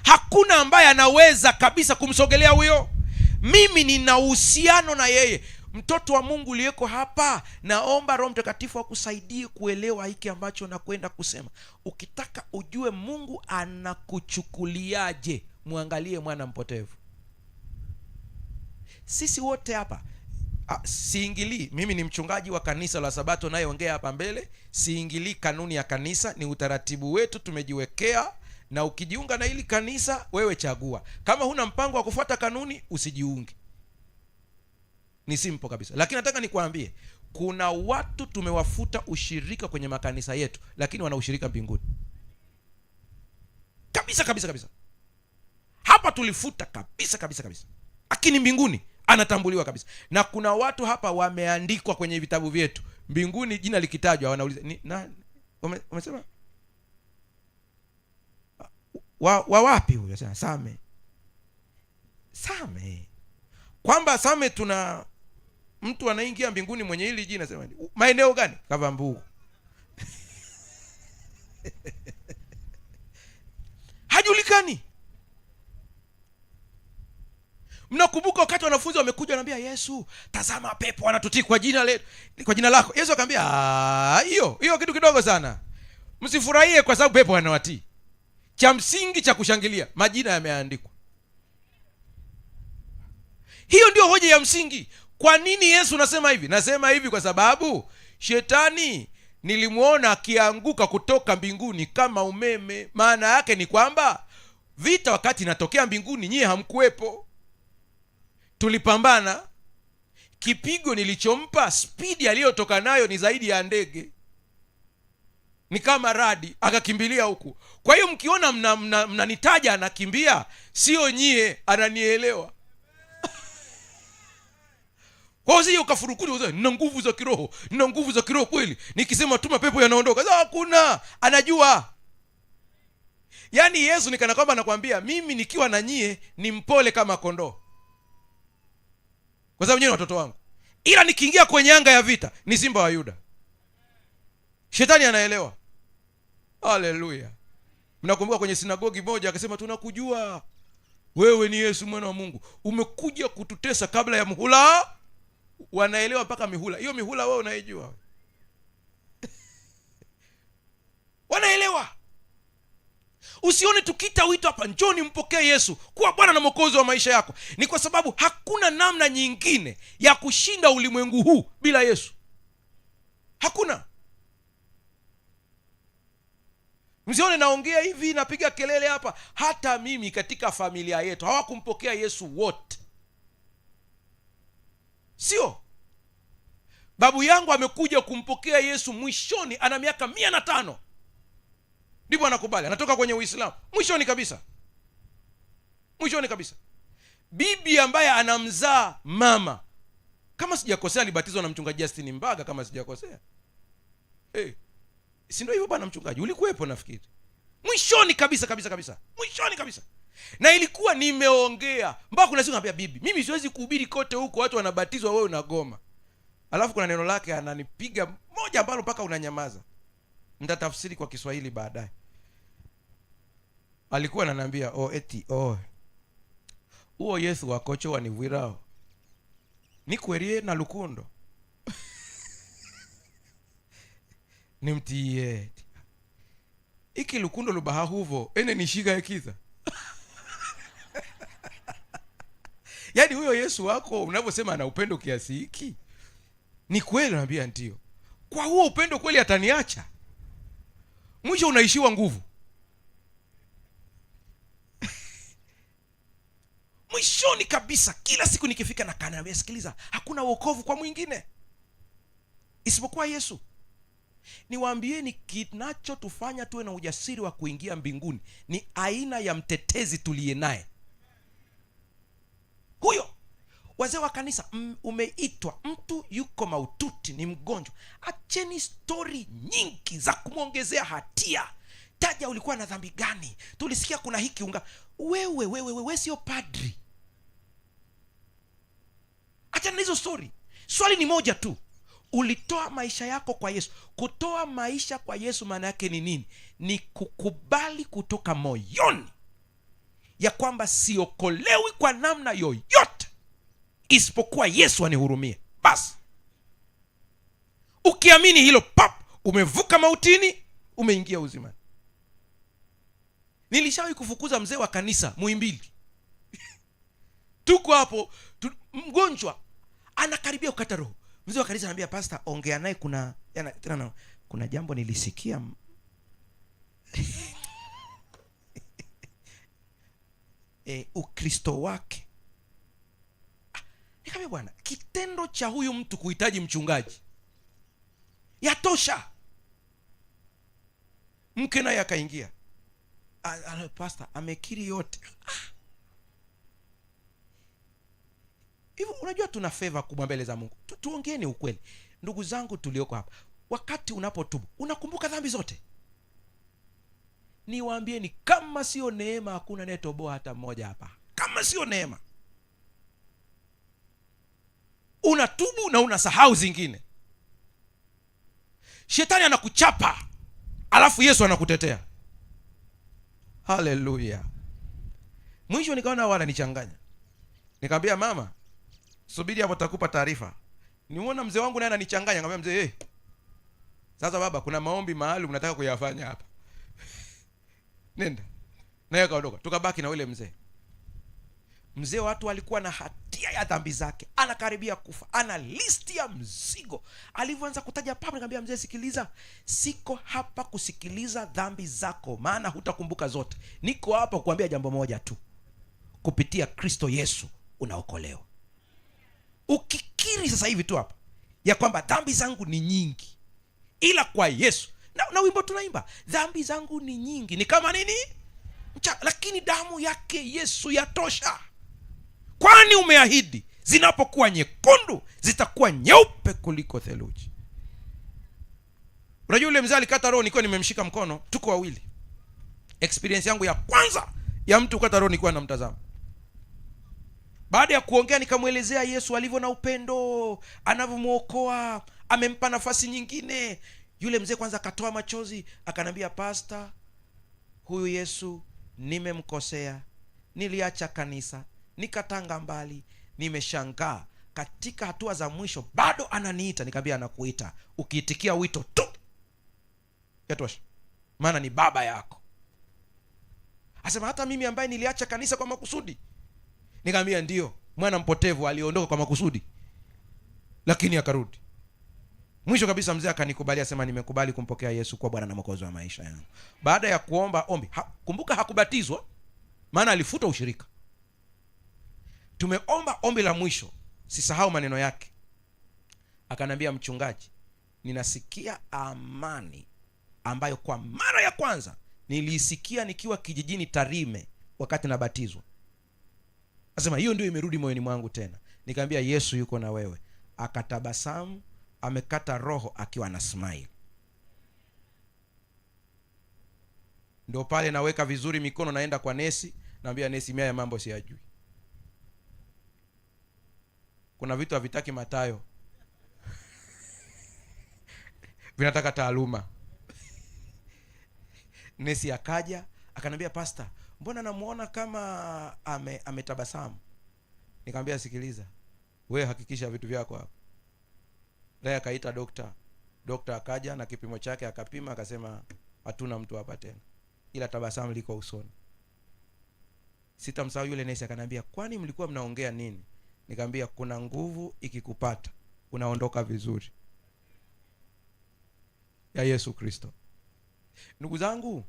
A: Hakuna ambaye anaweza kabisa kumsogelea huyo. Mimi nina uhusiano na yeye. Mtoto wa Mungu uliyeko hapa, naomba Roho Mtakatifu akusaidie kuelewa hiki ambacho nakwenda kusema. Ukitaka ujue Mungu anakuchukuliaje, muangalie mwana mpotevu. Sisi wote hapa, siingilii. Mimi ni mchungaji wa kanisa la Sabato nayeongea hapa mbele. Siingilii kanuni ya kanisa, ni utaratibu wetu tumejiwekea. Na ukijiunga na hili kanisa, wewe chagua. Kama huna mpango wa kufuata kanuni, usijiunge. Ni simple kabisa. Lakini nataka nikwambie, kuna watu tumewafuta ushirika kwenye makanisa yetu, lakini wana ushirika mbinguni. Kabisa kabisa kabisa. Hapa tulifuta kabisa kabisa kabisa, lakini mbinguni anatambuliwa kabisa. Na kuna watu hapa wameandikwa kwenye vitabu vyetu, mbinguni jina likitajwa wanauliza wamesema wapi huyo? Sasa Same. Kwamba Same tuna mtu anaingia mbinguni mwenye hili jina, sema maeneo gani? Kavambu. Hajulikani. Mnakumbuka wakati wanafunzi wamekuja wanambia Yesu, tazama pepo wanatutii kwa jina lako. Yesu akamwambia, hiyo kitu kidogo sana. Msifurahie kwa sababu pepo wanawatii. Cha msingi cha kushangilia, majina yameandikwa. Hiyo ndio hoja ya msingi. Kwa nini Yesu nasema hivi? Nasema hivi kwa sababu shetani nilimuona akianguka kutoka mbinguni kama umeme. Maana yake ni kwamba vita wakati inatokea mbinguni, nyie hamkuwepo. Tulipambana. Kipigo nilichompa, spidi aliyotoka nayo ni zaidi ya ndege. ni kama radi, akakimbilia huku. Kwa hiyo mkiona mnanitaja anakimbia, sio nyie, ananielewa. Kwa hiyo sio ukafurukuja useme nina nguvu za kiroho, nina nguvu za kiroho kweli, nikisema tu mapepo yanaondoka. Hakuna, anajua. Yaani Yesu nikana kwamba anakuambia mimi nikiwa na nyie ni mpole kama kondoo, kwa sababu nyie ni watoto wangu, ila nikiingia kwenye anga ya vita ni simba wa Yuda. Shetani anaelewa. Haleluya. Mnakumbuka kwenye sinagogi moja akasema tunakujua wewe ni Yesu mwana wa Mungu, umekuja kututesa kabla ya muhula. Wanaelewa mpaka mihula. Hiyo mihula wewe unaijua? Wanaelewa. Usione tukita wito hapa njoni mpokee Yesu kuwa Bwana na Mwokozi wa maisha yako, ni kwa sababu hakuna namna nyingine ya kushinda ulimwengu huu bila Yesu. Hakuna. Msione naongea hivi napiga kelele hapa. Hata mimi katika familia yetu hawakumpokea Yesu wote. Sio. Babu yangu amekuja kumpokea Yesu mwishoni, ana miaka 105. Ndipo anakubali, anatoka kwenye Uislamu mwishoni kabisa. Mwishoni kabisa. Bibi ambaye anamzaa mama, kama sijakosea, alibatizwa na mchungaji Justin Mbaga kama sijakosea. Si ndio hivyo bwana mchungaji? Ulikuwepo nafikiri. Mwishoni kabisa kabisa kabisa. Mwishoni kabisa. Na ilikuwa nimeongea mpaka kuna siku anambia bibi, mimi siwezi kuhubiri kote huko watu wanabatizwa, wewe unagoma. Alafu kuna neno lake ananipiga moja ambalo mpaka unanyamaza. Nitatafsiri kwa Kiswahili baadaye. Alikuwa ananiambia uo Yesu wakocho wa ni wirao ni kwerie na lukundo nimtiye iki lukundo lubaha huvo ene nishiga ekiza. Yaani huyo Yesu wako unavyosema ana upendo kiasi hiki, ni kweli? Naambia ndio. Kwa huo upendo kweli ataniacha? Mwisho unaishiwa nguvu. Mwishoni kabisa kila siku nikifika na kanaambia, sikiliza, hakuna wokovu kwa mwingine isipokuwa Yesu. Niwaambieni, kinachotufanya tuwe na ujasiri wa kuingia mbinguni ni aina ya mtetezi tuliye naye. Huyo wazee wa kanisa, umeitwa mtu yuko maututi, ni mgonjwa, acheni story nyingi za kumwongezea hatia. Taja ulikuwa na dhambi gani, tulisikia kuna hiki unga. Wewe sio padri. Achana hizo story. Swali ni moja tu, ulitoa maisha yako kwa Yesu. Kutoa maisha kwa Yesu maana yake ni nini? Ni kukubali kutoka moyoni ya kwamba siokolewi kwa namna yoyote isipokuwa Yesu anihurumie. Basi ukiamini hilo, umevuka mautini, umeingia uzimani. Nilishawahi kufukuza mzee wa kanisa Muhimbili. Tuko hapo mgonjwa anakaribia kukata roho. Mzee wa kanisa anambia, pastor, ongea naye, kuna jambo nilisikia. Ukristo wake. Nikamwambia, bwana, kitendo cha huyu mtu kuhitaji mchungaji yatosha. Mke naye akaingia. Pastor amekiri yote. Hivyo unajua tuna favor kubwa mbele za Mungu. Tuongeeni ukweli. Ndugu zangu tulioko hapa, wakati unapotubu unakumbuka dhambi zote? Niwaambieni, kama sio neema hakuna anayetoboa hata mmoja hapa. Kama sio neema. Unatubu na unasahau zingine. Shetani anakuchapa, alafu Yesu anakutetea. Haleluya. Mwisho nikaona wala nichanganya. Nikamwambia, mama, subiri hapo takupa taarifa. Nimuona mzee wangu naye ananichanganya. Nikamwambia, mzee, sasa baba, kuna maombi maalum nataka kuyafanya hapa. Nenda. Naye kaondoka. Tukabaki na yule mzee. Mzee watu walikuwa na hatia ya dhambi zake, anakaribia kufa, ana listi ya mzigo. Alivyoanza kutaja papo, nikamwambia, mzee, sikiliza, siko hapa kusikiliza dhambi zako, maana hutakumbuka zote. Niko hapa kukuambia jambo moja tu, kupitia Kristo Yesu unaokolewa. Ukikiri sasa hivi tu hapa ya kwamba dhambi zangu ni nyingi, ila kwa Yesu, na wimbo tunaimba, dhambi zangu ni nyingi, ni kama nini? Lakini damu yake Yesu yatosha. Kwani umeahidi zinapokuwa nyekundu zitakuwa nyeupe kuliko theluji. Unajua yule mzee alikata roho nikiwa nimemshika mkono, tuko wawili. Experience yangu ya kwanza ya mtu kukata roho nikiwa namtazama. Baada ya kuongea nikamwelezea Yesu alivyo na upendo, anavyomuokoa, amempa nafasi nyingine. Yule mzee kwanza akatoa machozi, akanambia, Pastor, huyu Yesu nimemkosea, niliacha kanisa, nikatanga mbali, nimeshangaa katika hatua za mwisho bado ananiita. Nikamwambia, anakuita, ukiitikia wito tu yatosha, maana ni baba yako. Asema, hata mimi ambaye niliacha kanisa kwa makusudi. Nikamwambia, ndio, mwana mpotevu aliondoka kwa makusudi lakini akarudi. Mwisho kabisa mzee akanikubalia, asema, nimekubali kumpokea Yesu kwa Bwana na Mwokozi wa maisha yangu. Baada ya kuomba ombi, kumbuka hakubatizwa, maana alifuta ushirika. Tumeomba ombi la mwisho, sisahau maneno yake. Akanambia, mchungaji, ninasikia amani ambayo kwa mara ya kwanza niliisikia nikiwa kijijini Tarime wakati nabatizwa. Asema, hiyo ndio imerudi moyoni mwangu tena. Nikamwambia, Yesu yuko na wewe. Akatabasamu, amekata roho akiwa na smile. Ndio pale naweka vizuri mikono, naenda kwa nesi, naambia nesi, mimi ya mambo siyajui. Kuna vitu havitaki Mathayo vinataka taaluma. Nesi akaja akanambia, Pastor, mbona namuona kama ametabasamu? Nikamwambia, sikiliza, wewe hakikisha vitu vyako hapo. Naye akaita dokta akaja na kipimo chake akapima, akasema hatuna mtu hapa tena, ila tabasamu liko usoni. Sitamsahau yule nesi akanambia, kwani mlikuwa mnaongea nini? Nikamwambia, kuna nguvu ikikupata unaondoka vizuri ya Yesu Kristo. Ndugu zangu,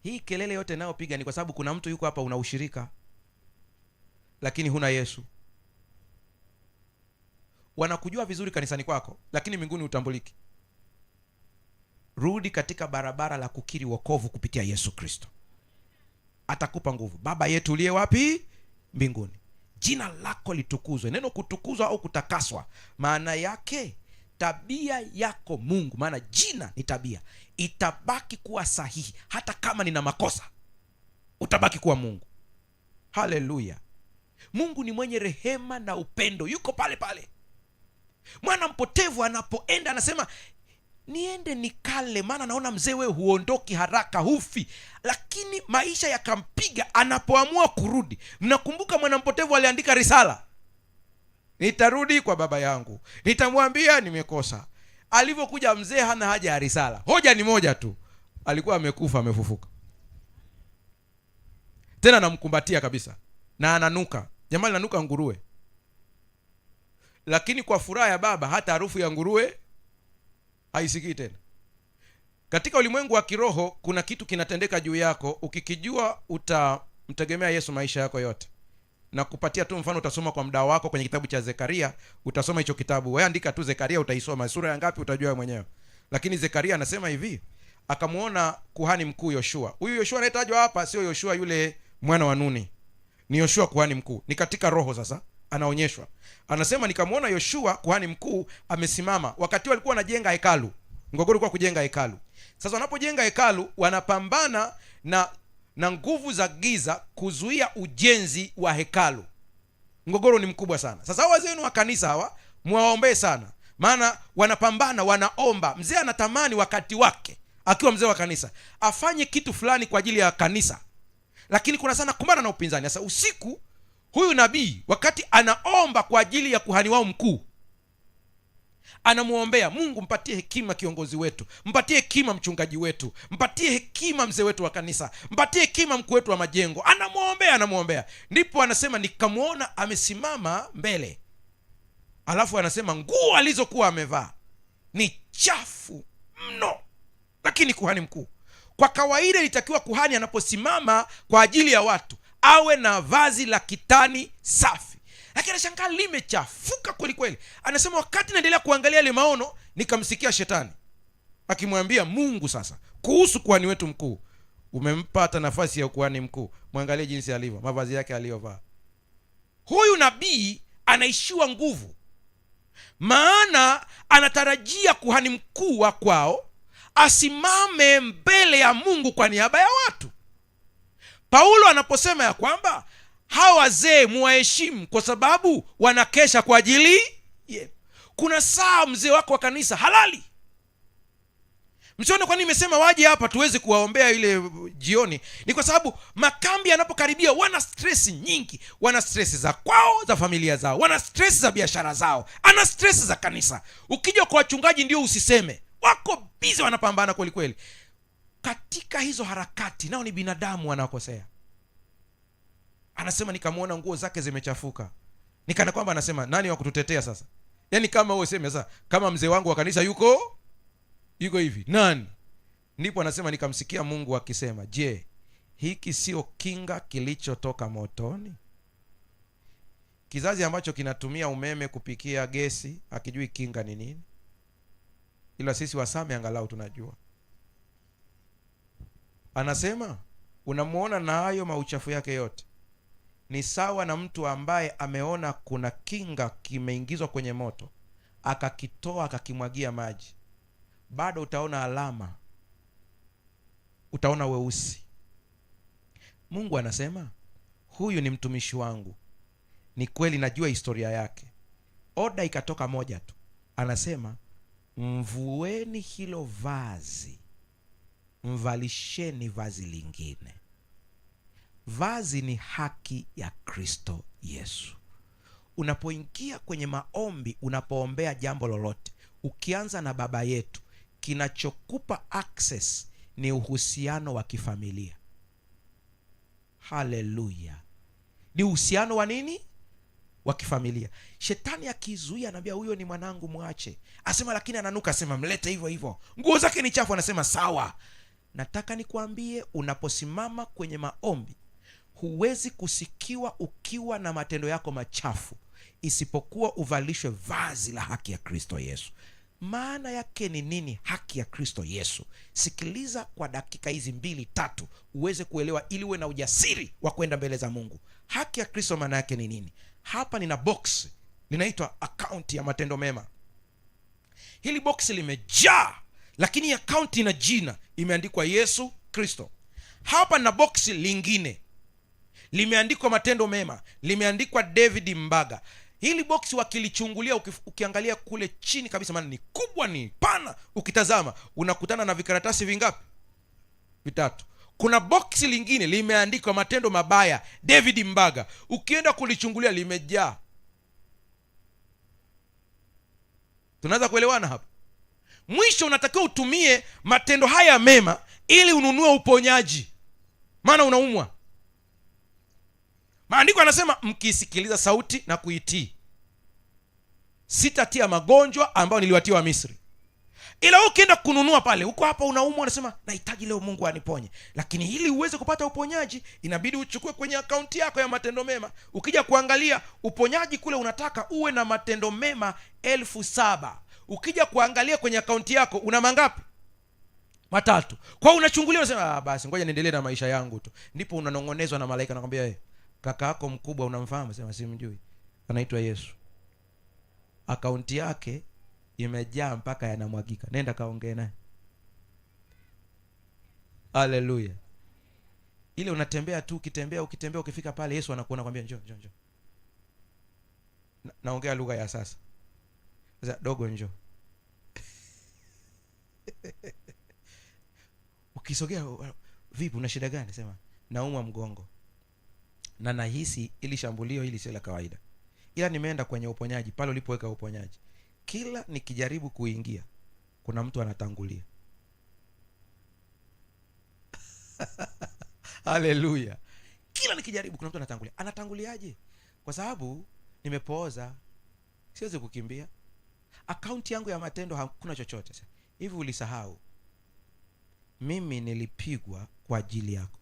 A: hii kelele yote nayopiga ni kwa sababu kuna mtu yuko hapa una ushirika lakini huna Yesu. Wanakujua vizuri kanisani kwako lakini mbinguni utambuliki. Rudi katika barabara la kukiri wokovu kupitia Yesu Kristo, atakupa nguvu. Baba yetu uliye wapi? Mbinguni, jina lako litukuzwe. Neno kutukuzwa au kutakaswa maana yake tabia yako Mungu, maana jina ni tabia, itabaki kuwa sahihi. Hata kama nina makosa utabaki kuwa Mungu. Haleluya. Mungu ni mwenye rehema na upendo, yuko pale pale. Mwana mpotevu anapoenda anasema, niende nikale, maana naona mzee wewe huondoki haraka, hufi. Lakini maisha yakampiga anapoamua kurudi. Mnakumbuka mwana mpotevu aliandika risala, nitarudi kwa baba yangu, nitamwambia nimekosa. Alivyokuja mzee hana haja ya risala, hoja ni moja tu, alikuwa amekufa amefufuka. Tena namkumbatia kabisa na ananuka. Jamaa ananuka nguruwe, lakini kwa furaha ya baba hata harufu ya nguruwe haisikii tena. Katika ulimwengu wa kiroho kuna kitu kinatendeka juu yako, ukikijua utamtegemea Yesu maisha yako yote. Na kupatia tu mfano, utasoma kwa muda wako kwenye kitabu cha Zekaria, utasoma hicho kitabu. Wewe andika tu Zekaria, utaisoma sura ya ngapi utajua mwenyewe. Lakini Zekaria anasema hivi, akamuona kuhani mkuu Yoshua. Huyu Yoshua anayetajwa hapa sio Yoshua yule mwana wa Nuni, ni Yoshua kuhani mkuu. Ni katika roho sasa anaonyeshwa. Anasema, nikamuona Yoshua kuhani mkuu amesimama. Wakati walikuwa wanajenga hekalu, mgogoro ulikuwa kujenga hekalu. Sasa wanapojenga hekalu wanapambana na nguvu za giza kuzuia ujenzi wa hekalu. Mgogoro ni mkubwa sana. Sasa wazee wenu wa kanisa hawa muwaombee sana, maana wanapambana, wanaomba. Mzee anatamani wakati wake akiwa mzee wa kanisa afanye kitu fulani kwa ajili ya kanisa, lakini kuna sana kumbana na upinzani. Sasa usiku huyu nabii wakati anaomba kwa ajili ya kuhani wao mkuu, anamuombea Mungu, mpatie hekima kiongozi wetu, mpatie hekima mchungaji wetu, mpatie hekima mzee wetu wa kanisa, mpatie hekima mkuu wetu wa majengo. Anamuombea. Ndipo anasema, nikamuona amesimama mbele, alafu anasema nguo alizokuwa amevaa ni chafu mno. Lakini kuhani mkuu, kwa kawaida ilitakiwa kuhani anaposimama kwa ajili ya watu awe na vazi la kitani safi, lakini anashangaa limechafuka kweli kweli. Anasema, wakati naendelea kuangalia ile maono, nikamsikia shetani akimwambia Mungu sasa kuhusu kuhani wetu mkuu. Umempa hata nafasi ya kuhani mkuu, mwangalie jinsi alivyo, mavazi yake aliyovaa. Huyu nabii anaishiwa nguvu, maana anatarajia kuhani mkuu wa kwao asimame mbele ya Mungu kwa niaba ya watu. Paulo anaposema ya kwamba hawa wazee muwaheshimu kwa sababu wanakesha kwa ajili kuna saa mzee wako wa kanisa halali. Msione kwa nini nimesema waje hapa tuweze kuwaombea ile jioni, ni kwa sababu makambi yanapokaribia wana stress nyingi. Wana stress za kwao, za familia zao, wana stress za biashara zao, ana stress za kanisa. Ukija kwa wachungaji ndio usiseme, wako busy, wanapambana kweli kweli. Katika hizo harakati nao ni binadamu, wanakosea. Anasema nikamwona nguo zake zimechafuka, nikana kwamba anasema nani wa kututetea sasa? Yaani kama wewe useme sasa kama mzee wangu wa kanisa yuko hivi, nani? Ndipo anasema nikamsikia Mungu akisema, je, hiki sio kinga kilichotoka motoni? Kizazi ambacho kinatumia umeme kupikia gesi akijui kinga ni nini, ila sisi Wasame angalau tunajua. Anasema unamuona na hayo mauchafu yake yote, ni sawa na mtu ambaye ameona kuna kinga kimeingizwa kwenye moto, akakitoa akakimwagia maji. Bado utaona alama, utaona weusi. Mungu anasema huyu ni mtumishi wangu, ni kweli najua historia yake. Oda ikatoka moja tu, anasema mvueni hilo vazi, mvalisheni vazi lingine. Vazi ni haki ya Kristo Yesu. Unapoingia kwenye maombi, unapoombea jambo lolote, ukianza na Baba yetu, kinachokupa access ni uhusiano wa kifamilia. Haleluya! Ni uhusiano wa nini? Wa kifamilia. Shetani akizuia anambia huyo ni mwanangu mwache. Asema lakini ananuka, asema mlete hivyo hivyo. Nguo zake ni chafu, anasema sawa. Nataka nikuambie, unaposimama kwenye maombi, huwezi kusikiwa ukiwa na matendo yako machafu, isipokuwa uvalishwe vazi la haki ya Kristo Yesu. Maana yake ni nini haki ya Kristo Yesu? Sikiliza kwa dakika hizi 2-3 uweze kuelewa, ili uwe na ujasiri wa kwenda mbele za Mungu. Haki ya Kristo maana yake ni nini? Hapa nina box linaitwa account ya matendo mema. Hili box limejaa, lakini account ina jina, imeandikwa Yesu Kristo. Hapa na box lingine limeandikwa matendo mema, limeandikwa David Mbaga. Hili box wakilichungulia, ukiangalia kule chini kabisa, maana ni kubwa, ni pana, ukitazama unakutana na vikaratasi vingapi? 3. Kuna box lingine limeandikwa matendo mabaya David Mbaga. Ukienda kulichungulia limejaa. Tunaanza kuelewana hapa? Mwisho unatakiwa utumie matendo haya mema ili ununue uponyaji, maana unaumwa. Maandiko yanasema mkisikiliza sauti na kuitii, sitatia magonjwa ambayo niliwatia wa Misri. Ila ukienda kununua pale, uko hapa unaumwa, unasema nahitaji leo Mungu aniponye. Lakini ili uweze kupata uponyaji, inabidi uchukue kwenye akaunti yako ya matendo mema. Ukija kuangalia uponyaji kule, unataka uwe na matendo mema 7,000. Ukija kuangalia kwenye akaunti yako una mangapi? 3. Kwa unachungulia, unasema basi ngoja niendelee na maisha yangu tu. Ndipo unanongonezwa na malaika, anakuambia kaka yako mkubwa unamfahamu? Sema simjui. Anaitwa Yesu. Akaunti yake imejaa mpaka yanamwagika, nenda kaongee naye. Haleluya! Ile unatembea tu, ukitembea ukifika pale, Yesu anakuona, kwambia njoo. Naongea lugha ya sasa. Sasa dogo njoo. Ukisogea, vipi, una shida gani? Sema naumwa mgongo na nahisi ili shambulio hili sio la kawaida, ila nimeenda kwenye uponyaji. Pale ulipoweka uponyaji, kila nikijaribu kuingia kuna mtu anatangulia. Haleluya! Kila nikijaribu kuna mtu anatangulia. Anatanguliaje? Kwa sababu nimepooza, siwezi kukimbia. Akaunti yangu ya matendo hakuna chochote. Hivi ulisahau mimi nilipigwa kwa ajili yako?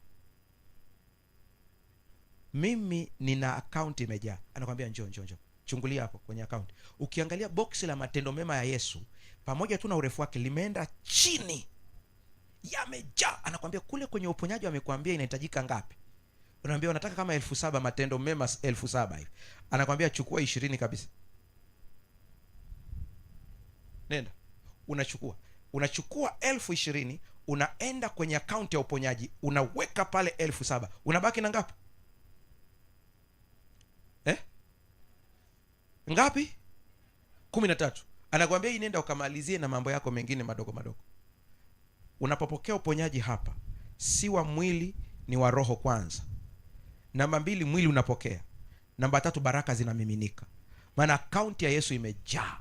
A: Mimi nina akaunti imejaa. Anakuambia njoo. Chungulia hapo kwenye akaunti. Ukiangalia box la matendo mema ya Yesu, pamoja tu na urefu wake limeenda chini, yamejaa. Anakwambia kule kwenye uponyaji wamekwambia inahitajika ngapi? Unaambia unataka kama 7,000 matendo mema 7,000 hivi. Anakwambia chukua 20 kabisa. Nenda. Unachukua 20,000, unaenda kwenye akaunti ya uponyaji, unaweka pale 7,000. Unabaki na ngapi? Ngapi? 13. Anakuambia hii nenda ukamalizie na mambo yako mengine madogo madogo. Unapopokea uponyaji hapa, si wa mwili, ni wa roho kwanza. Namba 2, mwili unapokea. Namba 3, baraka zinamiminika. Maana akaunti ya Yesu imejaa.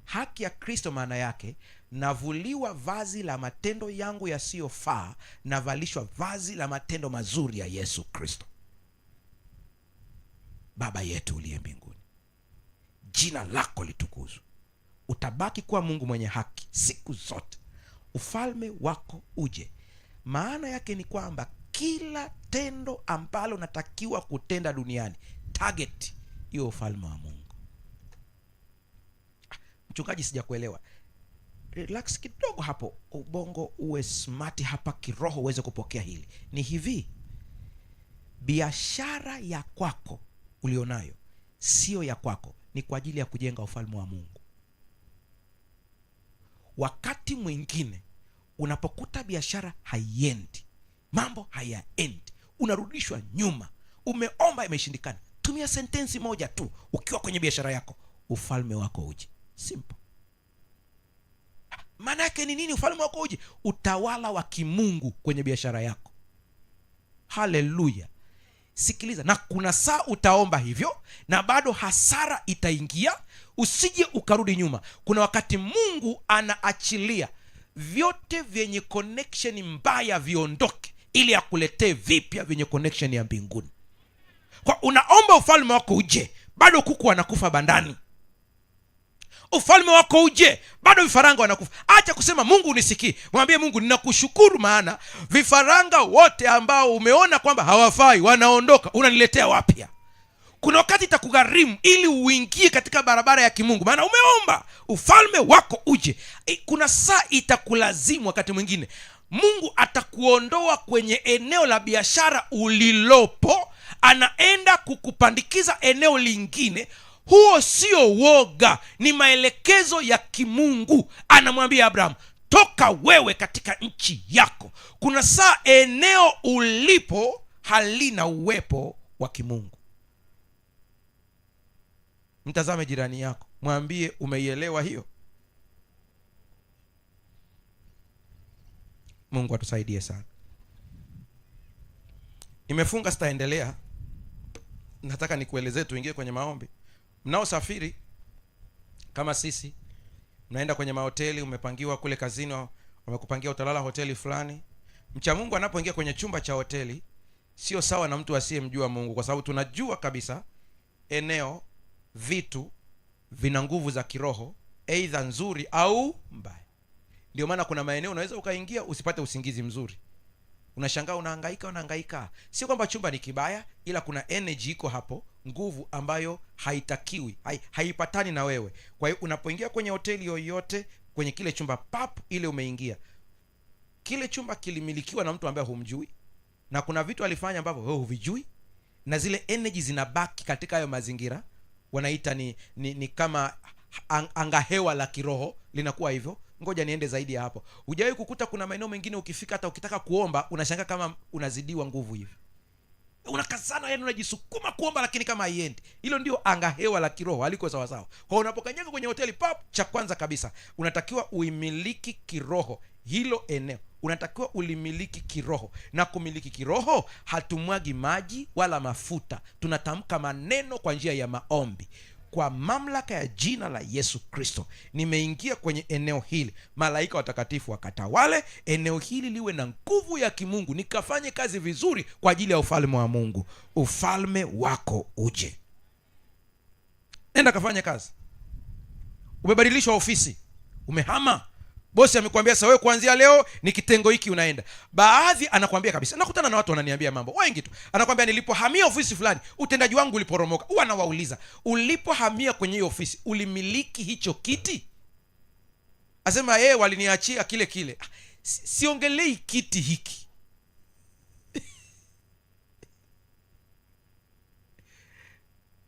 A: Haki ya Kristo maana yake navuliwa vazi la matendo yangu yasiyofaa, navalishwa vazi la matendo mazuri ya Yesu Kristo. Baba yetu uliye mbinguni, jina lako litukuzwe. Utabaki kuwa Mungu mwenye haki siku zote. Ufalme wako uje. Maana yake ni kwamba kila tendo ambalo natakiwa kutenda duniani, target hiyo ufalme wa Mungu. Mchungaji, sijakuelewa. Relax kidogo hapo, ubongo uwe smart hapa, kiroho uweze kupokea hili. Ni hivi, biashara ya kwako ulionayo sio ya kwako, ni kwa ajili ya kujenga ufalme wa Mungu. Wakati mwingine unapokuta biashara haiendi, mambo hayaendi, unarudishwa nyuma, umeomba imeshindikana, tumia sentensi moja tu ukiwa kwenye biashara yako: ufalme wako uje. Simple. Maana yake ni nini ufalme wako uje? Utawala wa kimungu kwenye biashara yako. Haleluya. Sikiliza, na kuna saa utaomba hivyo na bado hasara itaingia, usije ukarudi nyuma. Kuna wakati Mungu anaachilia vyote vyenye connection mbaya viondoke ili akuletee vipya vyenye connection ya mbinguni. Kwa unaomba ufalme wako uje, bado kuku wanakufa bandani. Ufalme wako uje, bado vifaranga wanakufa. Acha kusema Mungu unisikii. Mwambie Mungu, ninakushukuru maana vifaranga wote ambao umeona kwamba hawafai wanaondoka, unaniletea wapya. Kuna wakati itakugharimu ili uingie katika barabara ya kimungu, maana umeomba ufalme wako uje. Kuna saa itakulazimu wakati mwingine Mungu atakuondoa kwenye eneo la biashara ulilopo, anaenda kukupandikiza eneo lingine. Huo sio woga, ni maelekezo ya kimungu. Anamwambia Abraham, toka wewe katika nchi yako. Kuna saa eneo ulipo halina uwepo wa kimungu. Mtazame jirani yako, mwambie umeielewa hiyo. Mungu atusaidie sana. Nimefunga, sitaendelea. Nataka nikuelezee, tuingie kwenye maombi. Mnaosafiri kama sisi, mnaenda kwenye mahoteli, umepangiwa kule kazini, wamekupangia utalala hoteli fulani. Mcha Mungu anapoingia kwenye chumba cha hoteli sio sawa na mtu asiyemjua Mungu, kwa sababu tunajua kabisa eneo, vitu vina nguvu za kiroho, aidha nzuri au mbaya. Ndio maana kuna maeneo unaweza ukaingia usipate usingizi mzuri. Unashangaa, unahangaika. Sio kwamba chumba ni kibaya, ila kuna energy iko hapo, nguvu ambayo haitakiwi, haipatani na wewe. Kwa hiyo unapoingia kwenye hoteli yoyote, kwenye kile chumba ile umeingia, kile chumba kilimilikiwa na mtu ambaye humjui, na kuna vitu alifanya ambavyo wewe huvijui, na zile energy zinabaki katika hayo mazingira. Wanaita ni kama angahewa la kiroho, linakuwa hivyo. Ngoja niende zaidi ya hapo. Hujawahi kukuta kuna maeneo mengine ukifika hata ukitaka kuomba unashangaa kama unazidiwa nguvu hivi, unakazana, yani unajisukuma kuomba lakini kama haiendi. Hilo ndio angahewa la kiroho, aliko sawa sawa. Kwa unapokanyaga kwenye hoteli cha kwanza kabisa unatakiwa uimiliki kiroho hilo eneo, unatakiwa ulimiliki kiroho. Na kumiliki kiroho, hatumwagi maji wala mafuta, tunatamka maneno kwa njia ya maombi. Kwa mamlaka ya jina la Yesu Kristo, nimeingia kwenye eneo hili, malaika watakatifu wakatawale eneo hili, liwe na nguvu ya kimungu, nikafanye kazi vizuri kwa ajili ya ufalme wa Mungu. Ufalme wako uje. Nenda kafanye kazi. Umebadilishwa ofisi, umehama, bosi amekwambia sasa wewe kuanzia leo ni kitengo hiki unaenda. Baadhi anakuambia kabisa, nakutana na watu wananiambia mambo wengi tu, anakuambia nilipohamia ofisi fulani utendaji wangu uliporomoka. Huwa anawauliza, ulipohamia kwenye hiyo ofisi ulimiliki hicho kiti? Asema yeye waliniachia kile kile. Siongelei kiti hiki.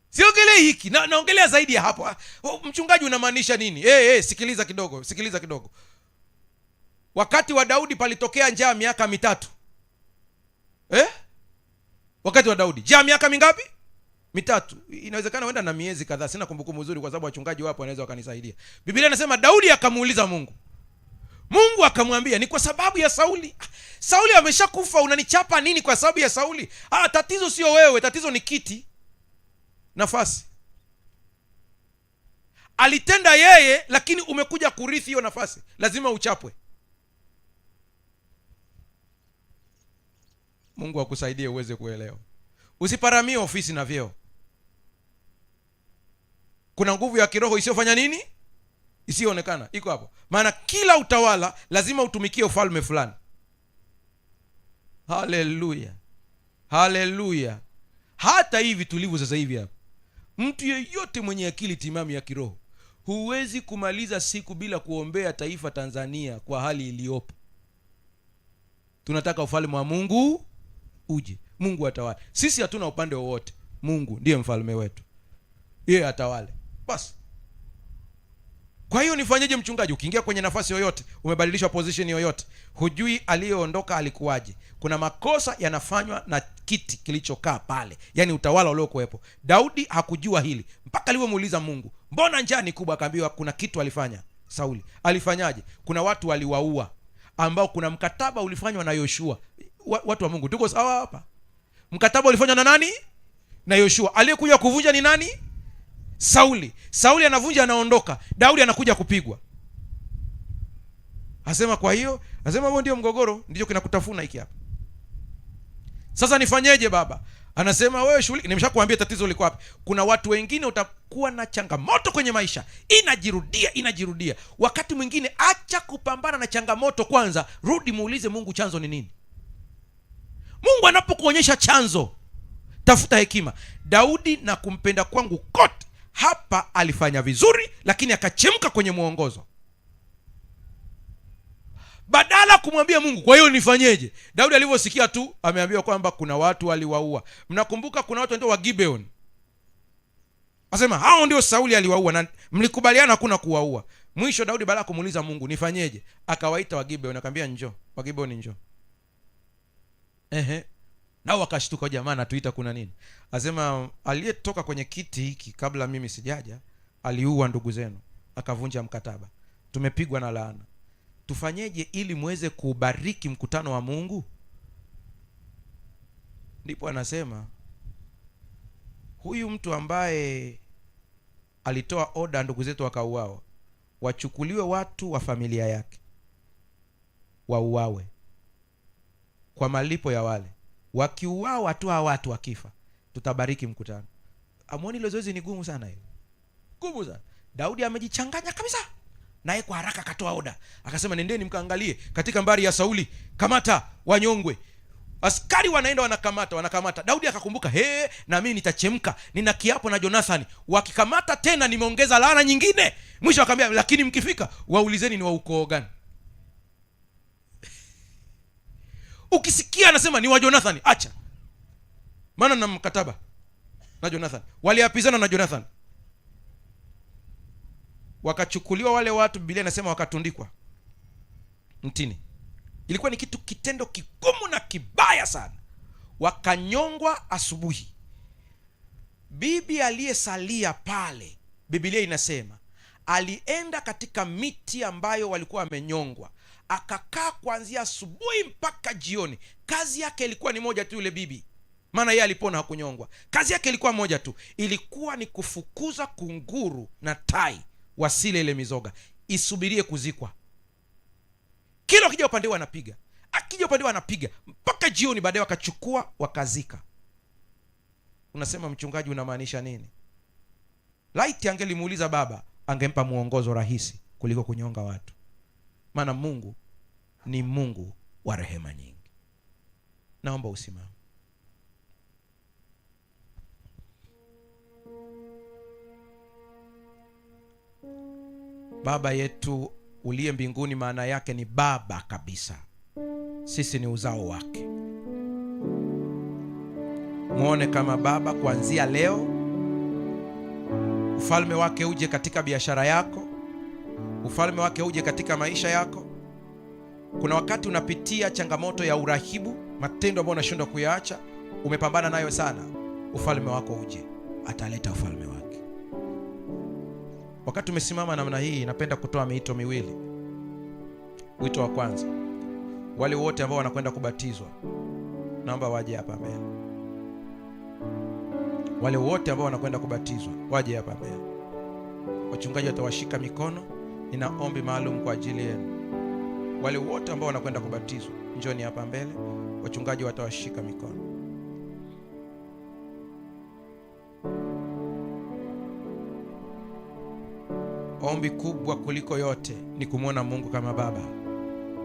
A: Siongelei hiki. Naongelea zaidi ya hapo. Mchungaji unamaanisha nini? Sikiliza kidogo. Wakati wa Daudi palitokea njaa miaka 3. Wakati wa Daudi njaa miaka mingapi? 3. Inawezekana wenda na miezi kadhaa, sina kumbukumbu nzuri kwa sababu wachungaji wapo wanaweza wakanisaidia. Biblia inasema Daudi akamuuliza Mungu. Mungu akamwambia, ni kwa sababu ya Sauli. Sauli ameshakufa, unanichapa nini kwa sababu ya Sauli? Tatizo sio wewe, tatizo ni kiti, nafasi. Alitenda yeye, lakini umekuja kurithi hiyo nafasi, lazima uchapwe. Mungu akusaidie uweze kuelewa. Usiparamie ofisi na vyeo. Kuna nguvu ya kiroho isiyofanya nini? Isiyoonekana. Iko hapo. Maana kila utawala lazima utumikie ufalme fulani. Haleluya. Hata hivi tulivyo sasa hivi hapa, mtu yeyote mwenye akili timamu ya kiroho, huwezi kumaliza siku bila kuombea taifa Tanzania kwa hali iliyopo. Tunataka ufalme wa Mungu uje. Mungu atawale. Sisi hatuna upande wowote. Mungu ndiye mfalme wetu. Yeye atawale. Basi. Kwa hiyo nifanyeje mchungaji? Ukiingia kwenye nafasi yoyote, umebadilishwa position yoyote, hujui aliyeondoka alikuwaje. Kuna makosa yanafanywa na kiti kilichokaa pale, yani utawala uliokuwepo. Daudi hakujua hili mpaka alipomuuliza Mungu, mbona njaa ni kubwa? Akaambiwa kuna kitu alifanya Sauli. Alifanyaje? Kuna watu waliwaua, ambao kuna mkataba ulifanywa na Yoshua. Watu wa Mungu, tuko sawa hapa? Mkataba ulifanywa na nani? Na Yoshua. Aliyekuja kuvunja ni nani? Sauli anavunja, anaondoka. Daudi anakuja kupigwa. Kwa hiyo huo ndio mgogoro, ndio kinakutafuna hiki hapa. Sasa nifanyeje baba? Anasema wewe shughuli, nimeshakwambia tatizo liko wapi. Kuna watu wengine utakuwa na changamoto kwenye maisha, inajirudia. Wakati mwingine acha kupambana na changamoto kwanza, rudi muulize Mungu chanzo ni nini. Mungu anapokuonyesha chanzo, tafuta hekima. Daudi na kumpenda kwangu kote, hapa alifanya vizuri, lakini akachemka kwenye mwongozo. Badala kumwambia Mungu, kwa hiyo nifanyeje? Daudi alivyosikia tu ameambiwa kwamba kuna watu waliwaua. Mnakumbuka kuna watu ndio wa Gibeon. Asema hao ndio Sauli aliwaua na mlikubaliana hakuna kuwaua. Mwisho Daudi baada ya kumuuliza Mungu nifanyeje, akawaita wa Gibeon, akamwambia njoo. Wa Gibeon njoo. Nao wakashtuka, jamaa natuita kuna nini? Asema aliyetoka kwenye kiti hiki kabla mimi sijaja aliua ndugu zenu, akavunja mkataba. Tumepigwa na laana. Tufanyeje ili muweze kubariki mkutano wa Mungu? Ndipo anasema huyu mtu ambaye alitoa oda ndugu zetu wakauawa, wachukuliwe watu wa familia yake wauawe kwa malipo ya wale. Wakiuawa tu hawa watu wakifa, tutabariki mkutano. Amoni ile zoezi ni gumu sana hilo. Gumu sana. Daudi amejichanganya kabisa. Naye kwa haraka akatoa oda. Akasema nendeni mkaangalie katika mbari ya Sauli, kamata wanyongwe. Askari wanaenda wanakamata. Daudi akakumbuka, na mimi nitachemka. Nina kiapo na Jonathan. Wakikamata tena nimeongeza laana nyingine. Mwisho akamwambia, lakini mkifika waulizeni ni wa ukoo gani. Ukisikia anasema ni wa Jonathan, acha. Maana na mkataba na Jonathan. Waliapizana na Jonathan. Wakachukuliwa wale watu, Biblia inasema wakatundikwa mtini. Ilikuwa ni kitendo kigumu na kibaya sana. Wakanyongwa asubuhi. Bibi aliyesalia pale, Biblia inasema alienda katika miti ambayo walikuwa wamenyongwa, akakaa kuanzia asubuhi mpaka jioni. Kazi yake ilikuwa ni moja tu, yule bibi, maana yeye alipona hakunyongwa. Kazi yake ilikuwa moja tu, ilikuwa ni kufukuza kunguru na tai wasile ile mizoga, isubirie kuzikwa. Kila akija upande wanapiga, akija upande wanapiga mpaka jioni. Baadaye wakachukua wakazika. Unasema mchungaji unamaanisha nini? Laiti angelimuuliza baba, angempa muongozo rahisi kuliko kunyonga watu. Maana Mungu ni Mungu wa rehema nyingi. Naomba usimame. Baba yetu Uliye mbinguni maana yake ni baba kabisa. Sisi ni uzao wake. Muone kama baba kuanzia leo. Ufalme wake uje katika biashara yako. Ufalme wake uje katika maisha yako. Kuna wakati unapitia changamoto ya urahibu, matendo ambayo unashindwa kuyaacha, umepambana nayo sana. Ufalme wako uje, ataleta ufalme wake. Wakati umesimama namna hii, napenda kutoa miito miwili. Wito wa kwanza, wale wote ambao wanakwenda kubatizwa, naomba waje hapa mbele. Wale wote ambao wanakwenda kubatizwa, waje hapa mbele. Wachungaji watawashika mikono. Nina ombi maalum kwa ajili yenu. Wale wote ambao wanakwenda kubatizwa, njoni hapa mbele. Wachungaji watawashika mikono. Ombi kubwa kuliko yote ni kumwona Mungu kama baba.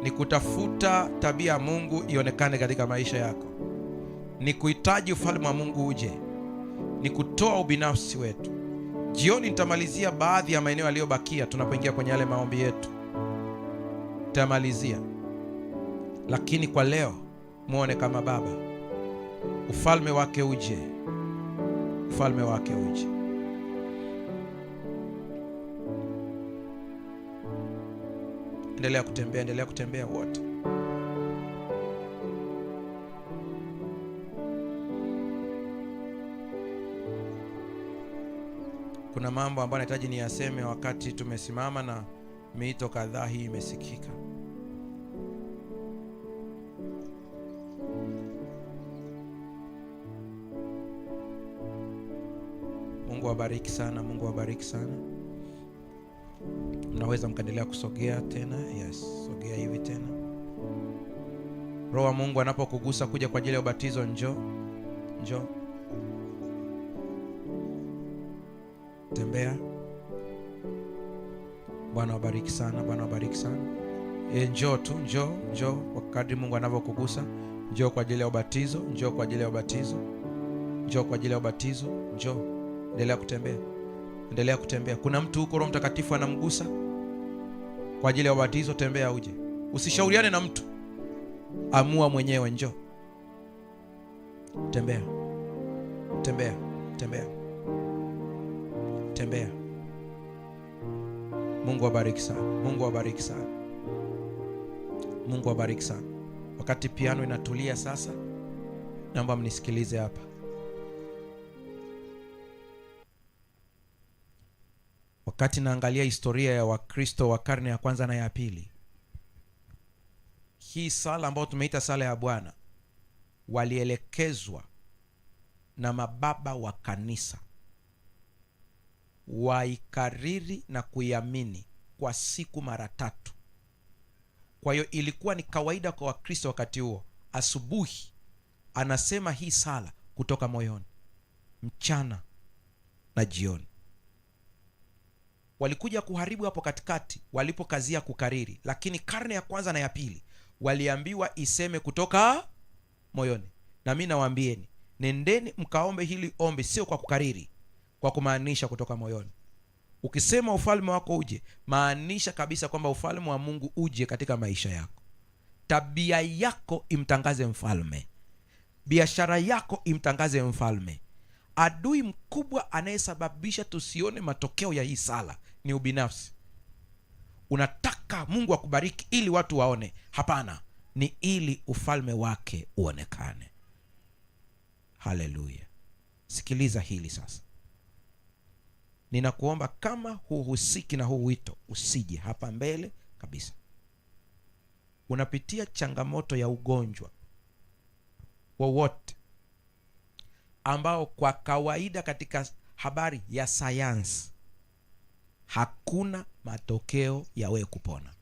A: Ni kutafuta tabia ya Mungu ionekane katika maisha yako. Ni kuhitaji ufalme wa Mungu uje. Ni kutoa ubinafsi wetu. Jioni nitamalizia baadhi ya maeneo yaliyobakia tunapoingia kwenye yale maombi yetu. Nitamalizia. Lakini kwa leo muone kama baba. Ufalme wake uje. Ufalme wake uje. Endelea kutembea, endelea kutembea wote. Kuna mambo ambayo nahitaji niyaseme wakati tumesimama na miito kadhaa hii imesikika. Mungu awabariki sana, Mungu awabariki sana. Mnaweza mkaendelea kusogea tena. Yes, sogea hivi tena. Roho wa Mungu anapokugusa kuja kwa ajili ya ubatizo, njoo. Njoo. Tembea. Bwana wabariki sana, Bwana wabariki sana. Njoo tu, njoo kwa kadri Mungu anavyokugusa. Njoo kwa ajili ya ubatizo, njoo kwa ajili ya ubatizo. Njoo kwa ajili ya ubatizo, njoo. Endelea kutembea. Endelea kutembea. Kuna mtu huko Roho Mtakatifu anamgusa kwa ajili ya ubatizo, tembea uje. Usishauriane na mtu. Amua mwenyewe, njoo. Tembea. Tembea. Tembea. Tembea. Mungu awabariki sana. Mungu awabariki sana. Mungu awabariki sana. Wakati piano inatulia sasa, naomba mnisikilize hapa. Wakati naangalia historia ya Wakristo wa karne ya kwanza na ya pili, hii sala ambayo tumeita sala ya Bwana, walielekezwa na mababa wa kanisa waikariri na kuiamini kwa siku mara 3. Kwa hiyo ilikuwa ni kawaida kwa Wakristo wakati huo, asubuhi anasema hii sala kutoka moyoni, mchana na jioni. Walikuja kuharibu hapo katikati walipokazia kukariri, lakini karne ya kwanza na ya pili waliambiwa iseme kutoka moyoni. Na mimi nawaambieni, nendeni mkaombe hili ombi, sio kwa kukariri, kwa kumaanisha kutoka moyoni. Ukisema ufalme wako uje, maanisha kabisa kwamba ufalme wa Mungu uje katika maisha yako. Tabia yako imtangaze mfalme. Biashara yako imtangaze mfalme. Adui mkubwa anayesababisha tusione matokeo ya hii sala ni ubinafsi. Unataka Mungu akubariki ili watu waone. Hapana, ni ili ufalme wake uonekane. Haleluya. Sikiliza hili sasa. Ninakuomba kama huhusiki na huu wito, usije hapa mbele kabisa. Unapitia changamoto ya ugonjwa wowote ambao kwa kawaida katika habari ya sayansi hakuna matokeo ya wewe kupona,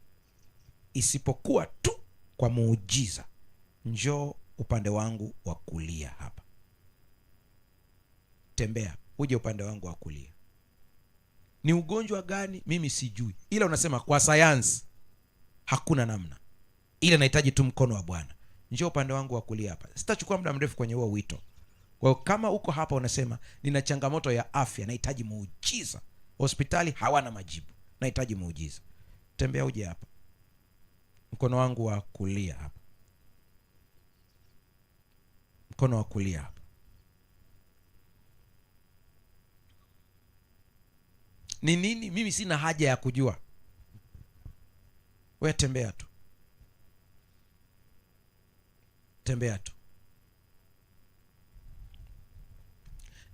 A: isipokuwa tu kwa muujiza, njoo upande wangu wa kulia hapa. Tembea uje upande wangu wa kulia. Ni ugonjwa gani mimi sijui, ila unasema kwa sayansi hakuna namna, ila nahitaji tu mkono wa Bwana. Njoo upande wangu wa kulia hapa. Sitachukua muda mrefu kwenye huo wito. Kwa hiyo kama uko hapa unasema nina changamoto ya afya, nahitaji muujiza, hospitali hawana majibu, nahitaji muujiza, Tembea uje hapa, mkono wangu wa kulia hapa, mkono wa kulia hapa. Ni nini? Mimi sina haja ya kujua, wewe tembea tu, tembea tu.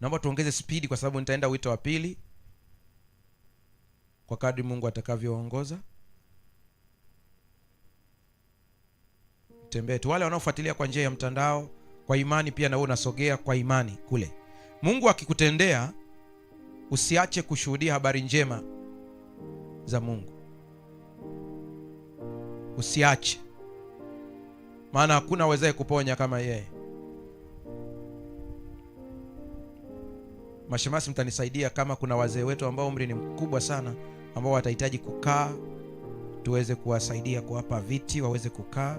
A: Naomba tuongeze spidi kwa sababu nitaenda wito wa pili kwa kadri Mungu atakavyoongoza. Tembea tu. Wale wanaofuatilia kwa njia ya mtandao, kwa imani pia na wewe unasogea kwa imani kule. Mungu akikutendea, usiache kushuhudia habari njema za Mungu. Usiache. Maana hakuna awezaye kuponya kama yeye. Mashemasi, mtanisaidia kama kuna wazee wetu ambao umri ni mkubwa sana ambao watahitaji kukaa, tuweze kuwasaidia kuwapa viti waweze kukaa.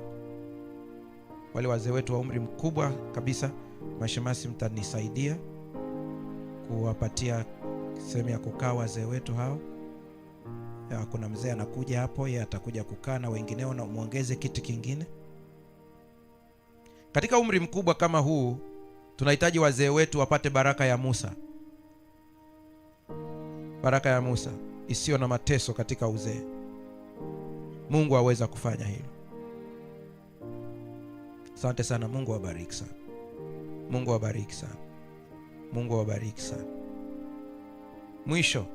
A: Wale wazee wetu wa umri mkubwa kabisa, mashemasi, mtanisaidia kuwapatia sehemu ya kukaa wazee wetu hao. Kuna mzee anakuja hapo, yeye atakuja kukaa na wengineo, na muongeze kiti kingine. Katika umri mkubwa kama huu, tunahitaji wazee wetu wapate baraka ya Musa. Baraka ya Musa isiyo na mateso katika uzee. Mungu aweza kufanya hilo. Asante sana. Mungu awabariki sana. Mungu awabariki sana. Mungu awabariki sana. Mwisho,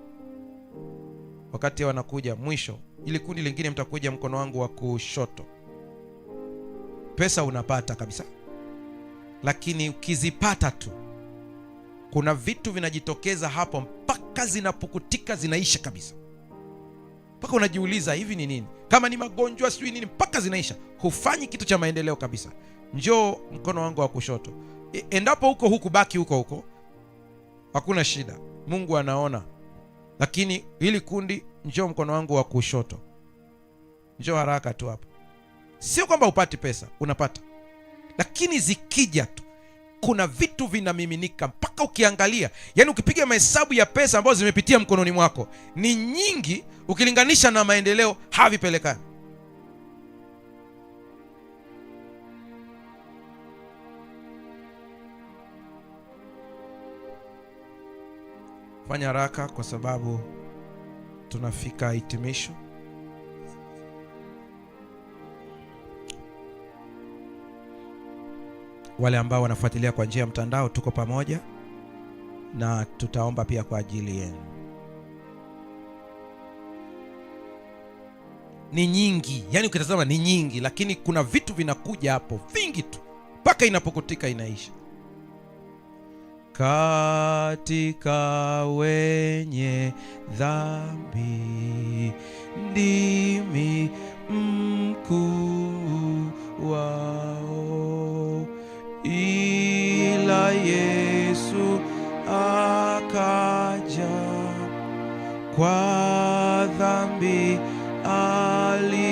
A: wakati wanakuja mwisho, ili kundi lingine mtakuja mkono wangu wa kushoto. Pesa unapata kabisa, lakini ukizipata tu, kuna vitu vinajitokeza hapo mpaka zinapukutika, zinaisha kabisa. Mpaka unajiuliza hivi ni nini? Kama ni magonjwa sijui nini, mpaka zinaisha. Hufanyi kitu cha maendeleo kabisa. Njoo mkono wangu wa kushoto. Endapo huko baki huko, hakuna shida, Mungu anaona. Lakini hili kundi, njoo mkono wangu wa kushoto. Njoo haraka tu hapo. Sio kwamba upati pesa, unapata. Lakini zikija tu, kuna vitu vinamiminika mpaka ukiangalia, yani ukipiga mahesabu ya pesa ambazo zimepitia mkononi mwako ni nyingi ukilinganisha na maendeleo havipelekani. Fanya haraka kwa sababu tunafika hitimisho. Wale ambao wanafuatilia kwa njia ya mtandao, tuko pamoja na tutaomba pia kwa ajili yenu. Ni nyingi, yani ukitazama ni nyingi, lakini kuna vitu vinakuja hapo vingi tu mpaka inapokutika inaisha. Katika wenye dhambi ndimi mkuu wao, ila Yesu akaja, kwa dhambi alikufa,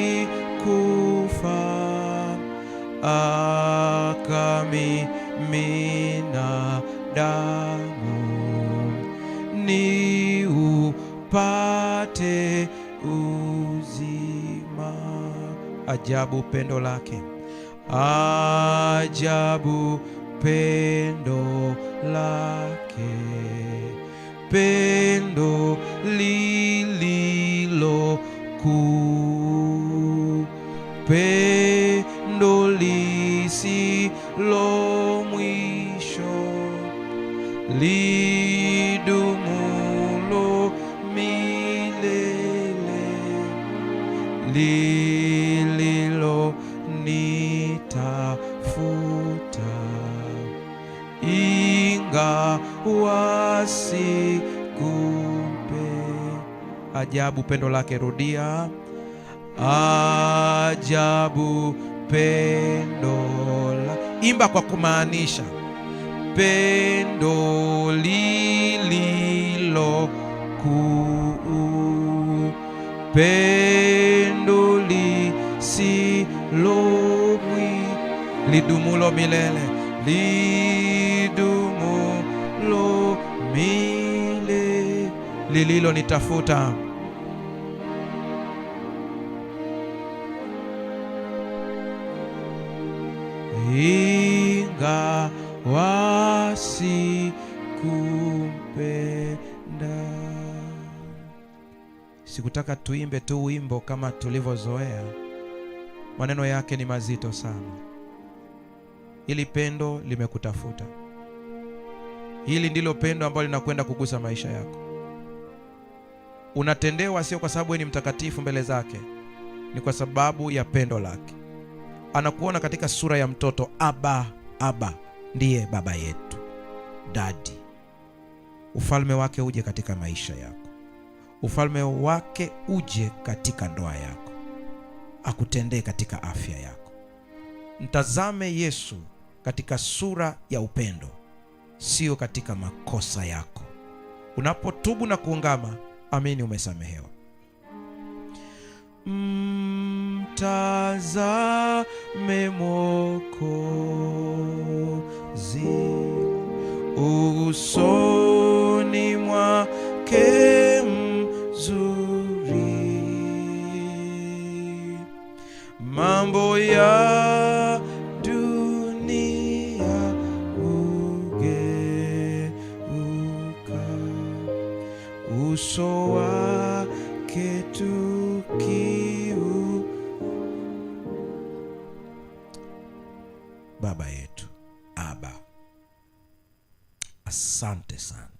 A: akamimina damu ni upate uzima. Ajabu pendo lake, ajabu pendo lake, pendo lililo kuu, pendo lisilo mwisho, lidumulo milele, lililo nitafuta ingawa sikumpe. Ajabu pendo lake. Rudia. Ajabu pendo la. Imba kwa kumaanisha. Pendo lililo kuu, pendo lisilo lidumulo milele, lidumulo milele, lililo nitafuta ingawa sikumpenda. Sikutaka tuimbe tu wimbo kama tulivyozoea. Maneno yake ni mazito sana. Hili pendo limekutafuta. Hili ndilo pendo ambalo linakwenda kugusa maisha yako. Unatendewa sio kwa sababu ni mtakatifu mbele zake, ni kwa sababu ya pendo lake. Anakuona katika sura ya mtoto. Aba, Aba ndiye baba yetu, Daddy. Ufalme wake uje katika maisha yako. Ufalme wake uje katika ndoa yako. Akutendee katika afya yako. Mtazame Yesu katika sura ya upendo, sio katika makosa yako. Unapotubu na kuungama, amini umesamehewa. Mtazame Mwokozi usoni mwake mzuri, mambo ya dunia hugeuka, uso wake Baba yetu, Aba, asante sana,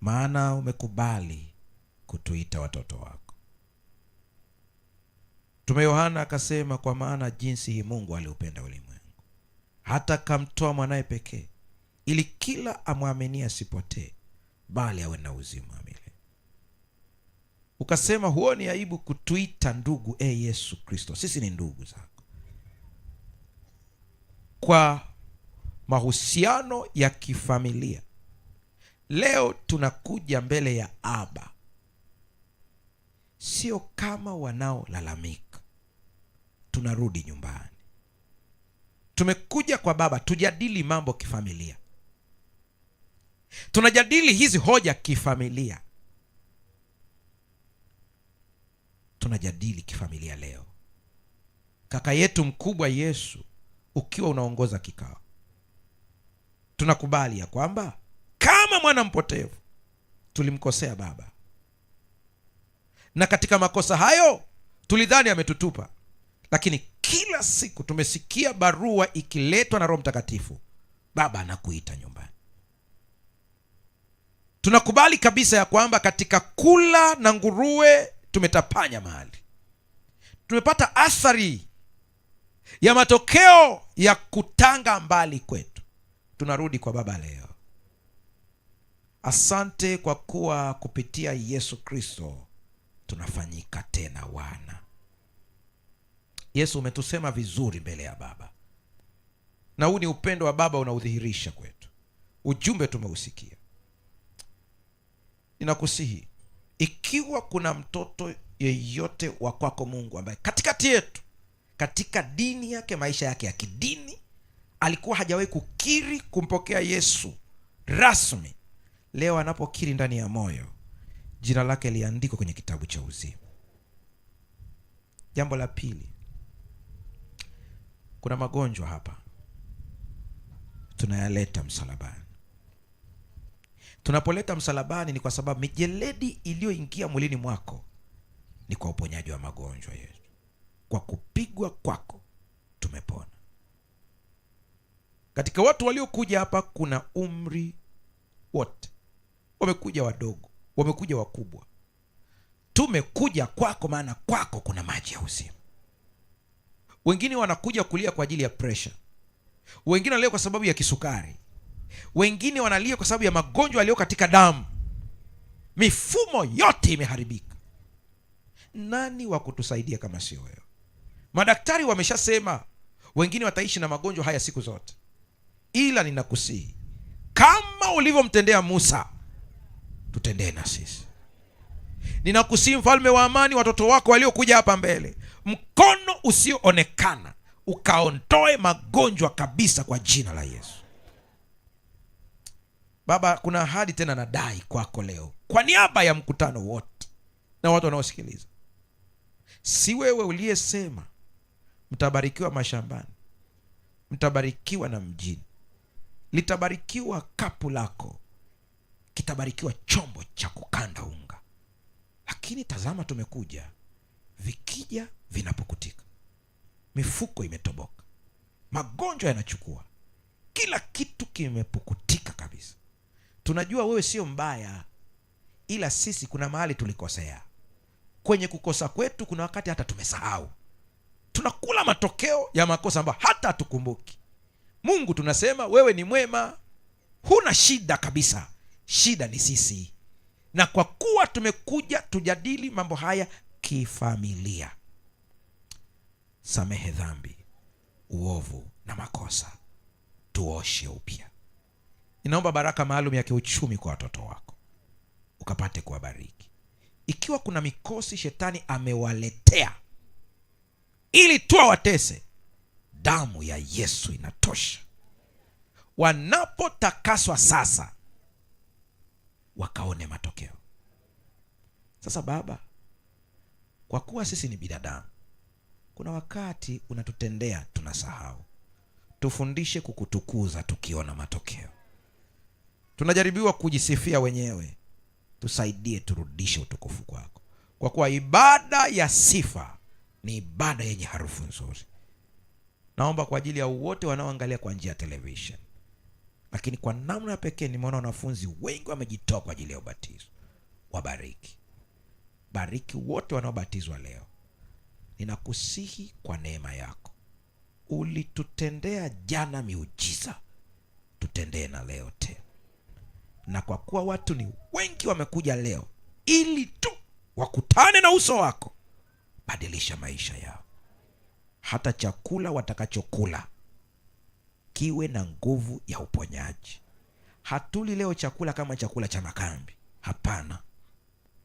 A: maana umekubali kutuita watoto wako. Mtume Yohana akasema, kwa maana jinsi hii Mungu aliupenda ulimwengu hata kamtoa mwanae pekee, ili kila amwaminie asipotee, bali awe na uzima wa milele. Ukasema huoni aibu kutuita ndugu, Yesu Kristo, sisi ni ndugu zako. Kwa mahusiano ya kifamilia, leo tunakuja mbele ya Aba, sio kama wanaolalamika. Tunarudi nyumbani. Tumekuja kwa Baba tujadili mambo kifamilia. Tunajadili hizi hoja kifamilia. Tunajadili kifamilia leo. Kaka yetu mkubwa Yesu, ukiwa unaongoza kikao, tunakubali ya kwamba kama mwana mpotevu tulimkosea Baba, na katika makosa hayo tulidhani ametutupa, lakini kila siku tumesikia barua ikiletwa na Roho Mtakatifu, Baba anakuita nyumbani. Tunakubali kabisa ya kwamba katika kula na nguruwe tumetapanya mahali, tumepata athari ya matokeo ya kutanga mbali kwetu. Tunarudi kwa Baba leo. Asante kwa kuwa kupitia Yesu Kristo tunafanyika tena wana. Yesu, umetusema vizuri mbele ya Baba, na huu ni upendo wa Baba unaudhihirisha kwetu. Ujumbe tumeusikia. Ninakusihi, ikiwa kuna mtoto yeyote wa kwako Mungu ambaye katikati yetu, katika dini yake, maisha yake ya kidini, alikuwa hajawahi kukiri kumpokea Yesu rasmi, leo anapokiri ndani ya moyo, jina lake liandikwe kwenye kitabu cha uzima. Jambo la pili, kuna magonjwa hapa tunayaleta msalabani. Tunapoleta msalabani ni kwa sababu mijeledi iliyoingia mwilini mwako ni kwa uponyaji wa magonjwa yetu. Kwa kupigwa kwako tumepona. Katika watu waliokuja hapa kuna umri wote, wamekuja wadogo, wamekuja wakubwa. Tumekuja kwako maana kwako kuna maji ya uzima. Wengine wanakuja kulia kwa ajili ya pressure, wengine wanalia kwa sababu ya kisukari, wengine wanalia kwa sababu ya magonjwa yaliyo katika damu. Mifumo yote imeharibika. Nani wa kutusaidia kama sio wewe? Madaktari wameshasema wengine wataishi na magonjwa haya siku zote, ila ninakusihi, kama ulivyomtendea Musa, tutendee na sisi. Ninakusihi Mfalme wa amani, watoto wako waliokuja hapa mbele, mkono usioonekana ukaondoe magonjwa kabisa kwa jina la Yesu. Baba, kuna ahadi tena nadai kwako leo kwa niaba ya mkutano wote na watu wanaosikiliza. Si wewe uliyesema mtabarikiwa mashambani, mtabarikiwa na mjini, litabarikiwa kapu lako, kitabarikiwa chombo cha kukanda unga. Lakini tazama, tumekuja, vikija vinapukutika, mifuko imetoboka, magonjwa yanachukua, kila kitu kimepukutika kabisa. Tunajua wewe sio mbaya, ila sisi kuna mahali tulikosea. Kwenye kukosa kwetu kuna wakati hata tumesahau, tunakula matokeo ya makosa ambayo hata hatukumbuki. Mungu tunasema wewe ni mwema, huna shida kabisa, shida ni sisi. Na kwa kuwa tumekuja tujadili mambo haya kifamilia, samehe dhambi, uovu na makosa, tuoshe upya. Ninaomba baraka maalum ya kiuchumi kwa watoto wako, ukapate kuwabariki. Ikiwa kuna mikosi shetani amewaletea ili tu watese, damu ya Yesu inatosha. Wanapotakaswa sasa, wakaone matokeo. Sasa Baba, kwa kuwa sisi ni binadamu, kuna wakati unatutendea tunasahau. Tufundishe kukutukuza tukiona matokeo. Tunajaribiwa kujisifia wenyewe, tusaidie turudishe utukufu kwako, kwa kuwa ibada ya sifa ni ibada yenye harufu nzuri. Naomba kwa ajili ya wote wanaoangalia kwa njia ya television, lakini kwa namna ya pekee nimeona wanafunzi wengi wamejitoa kwa ajili ya ubatizo. Wabariki, bariki wote wanaobatizwa leo. Ninakusihi kwa neema yako, ulitutendea jana miujiza, tutendee na leo tena. Na kwa kuwa watu ni wengi wamekuja leo ili tu wakutane na uso wako, badilisha maisha yao. Hata chakula watakachokula kiwe na nguvu ya uponyaji. Hatuli leo chakula kama chakula cha makambi, hapana.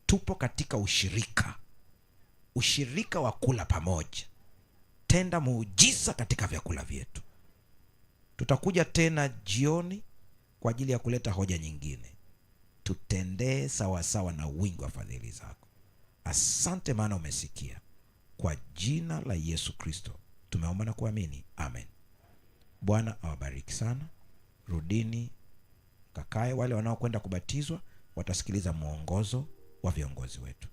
A: Tupo katika ushirika wa kula pamoja. Tenda muujiza katika vyakula vyetu. Tutakuja tena jioni kwa ajili ya kuleta hoja nyingine. Tutendee sawasawa na wingi wa fadhili zako. Asante maana umesikia. Kwa jina la Yesu Kristo tumeomba na kuamini, amen. Bwana awabariki sana. Rudini kakae. Wale wanaokwenda kubatizwa watasikiliza mwongozo wa viongozi wetu.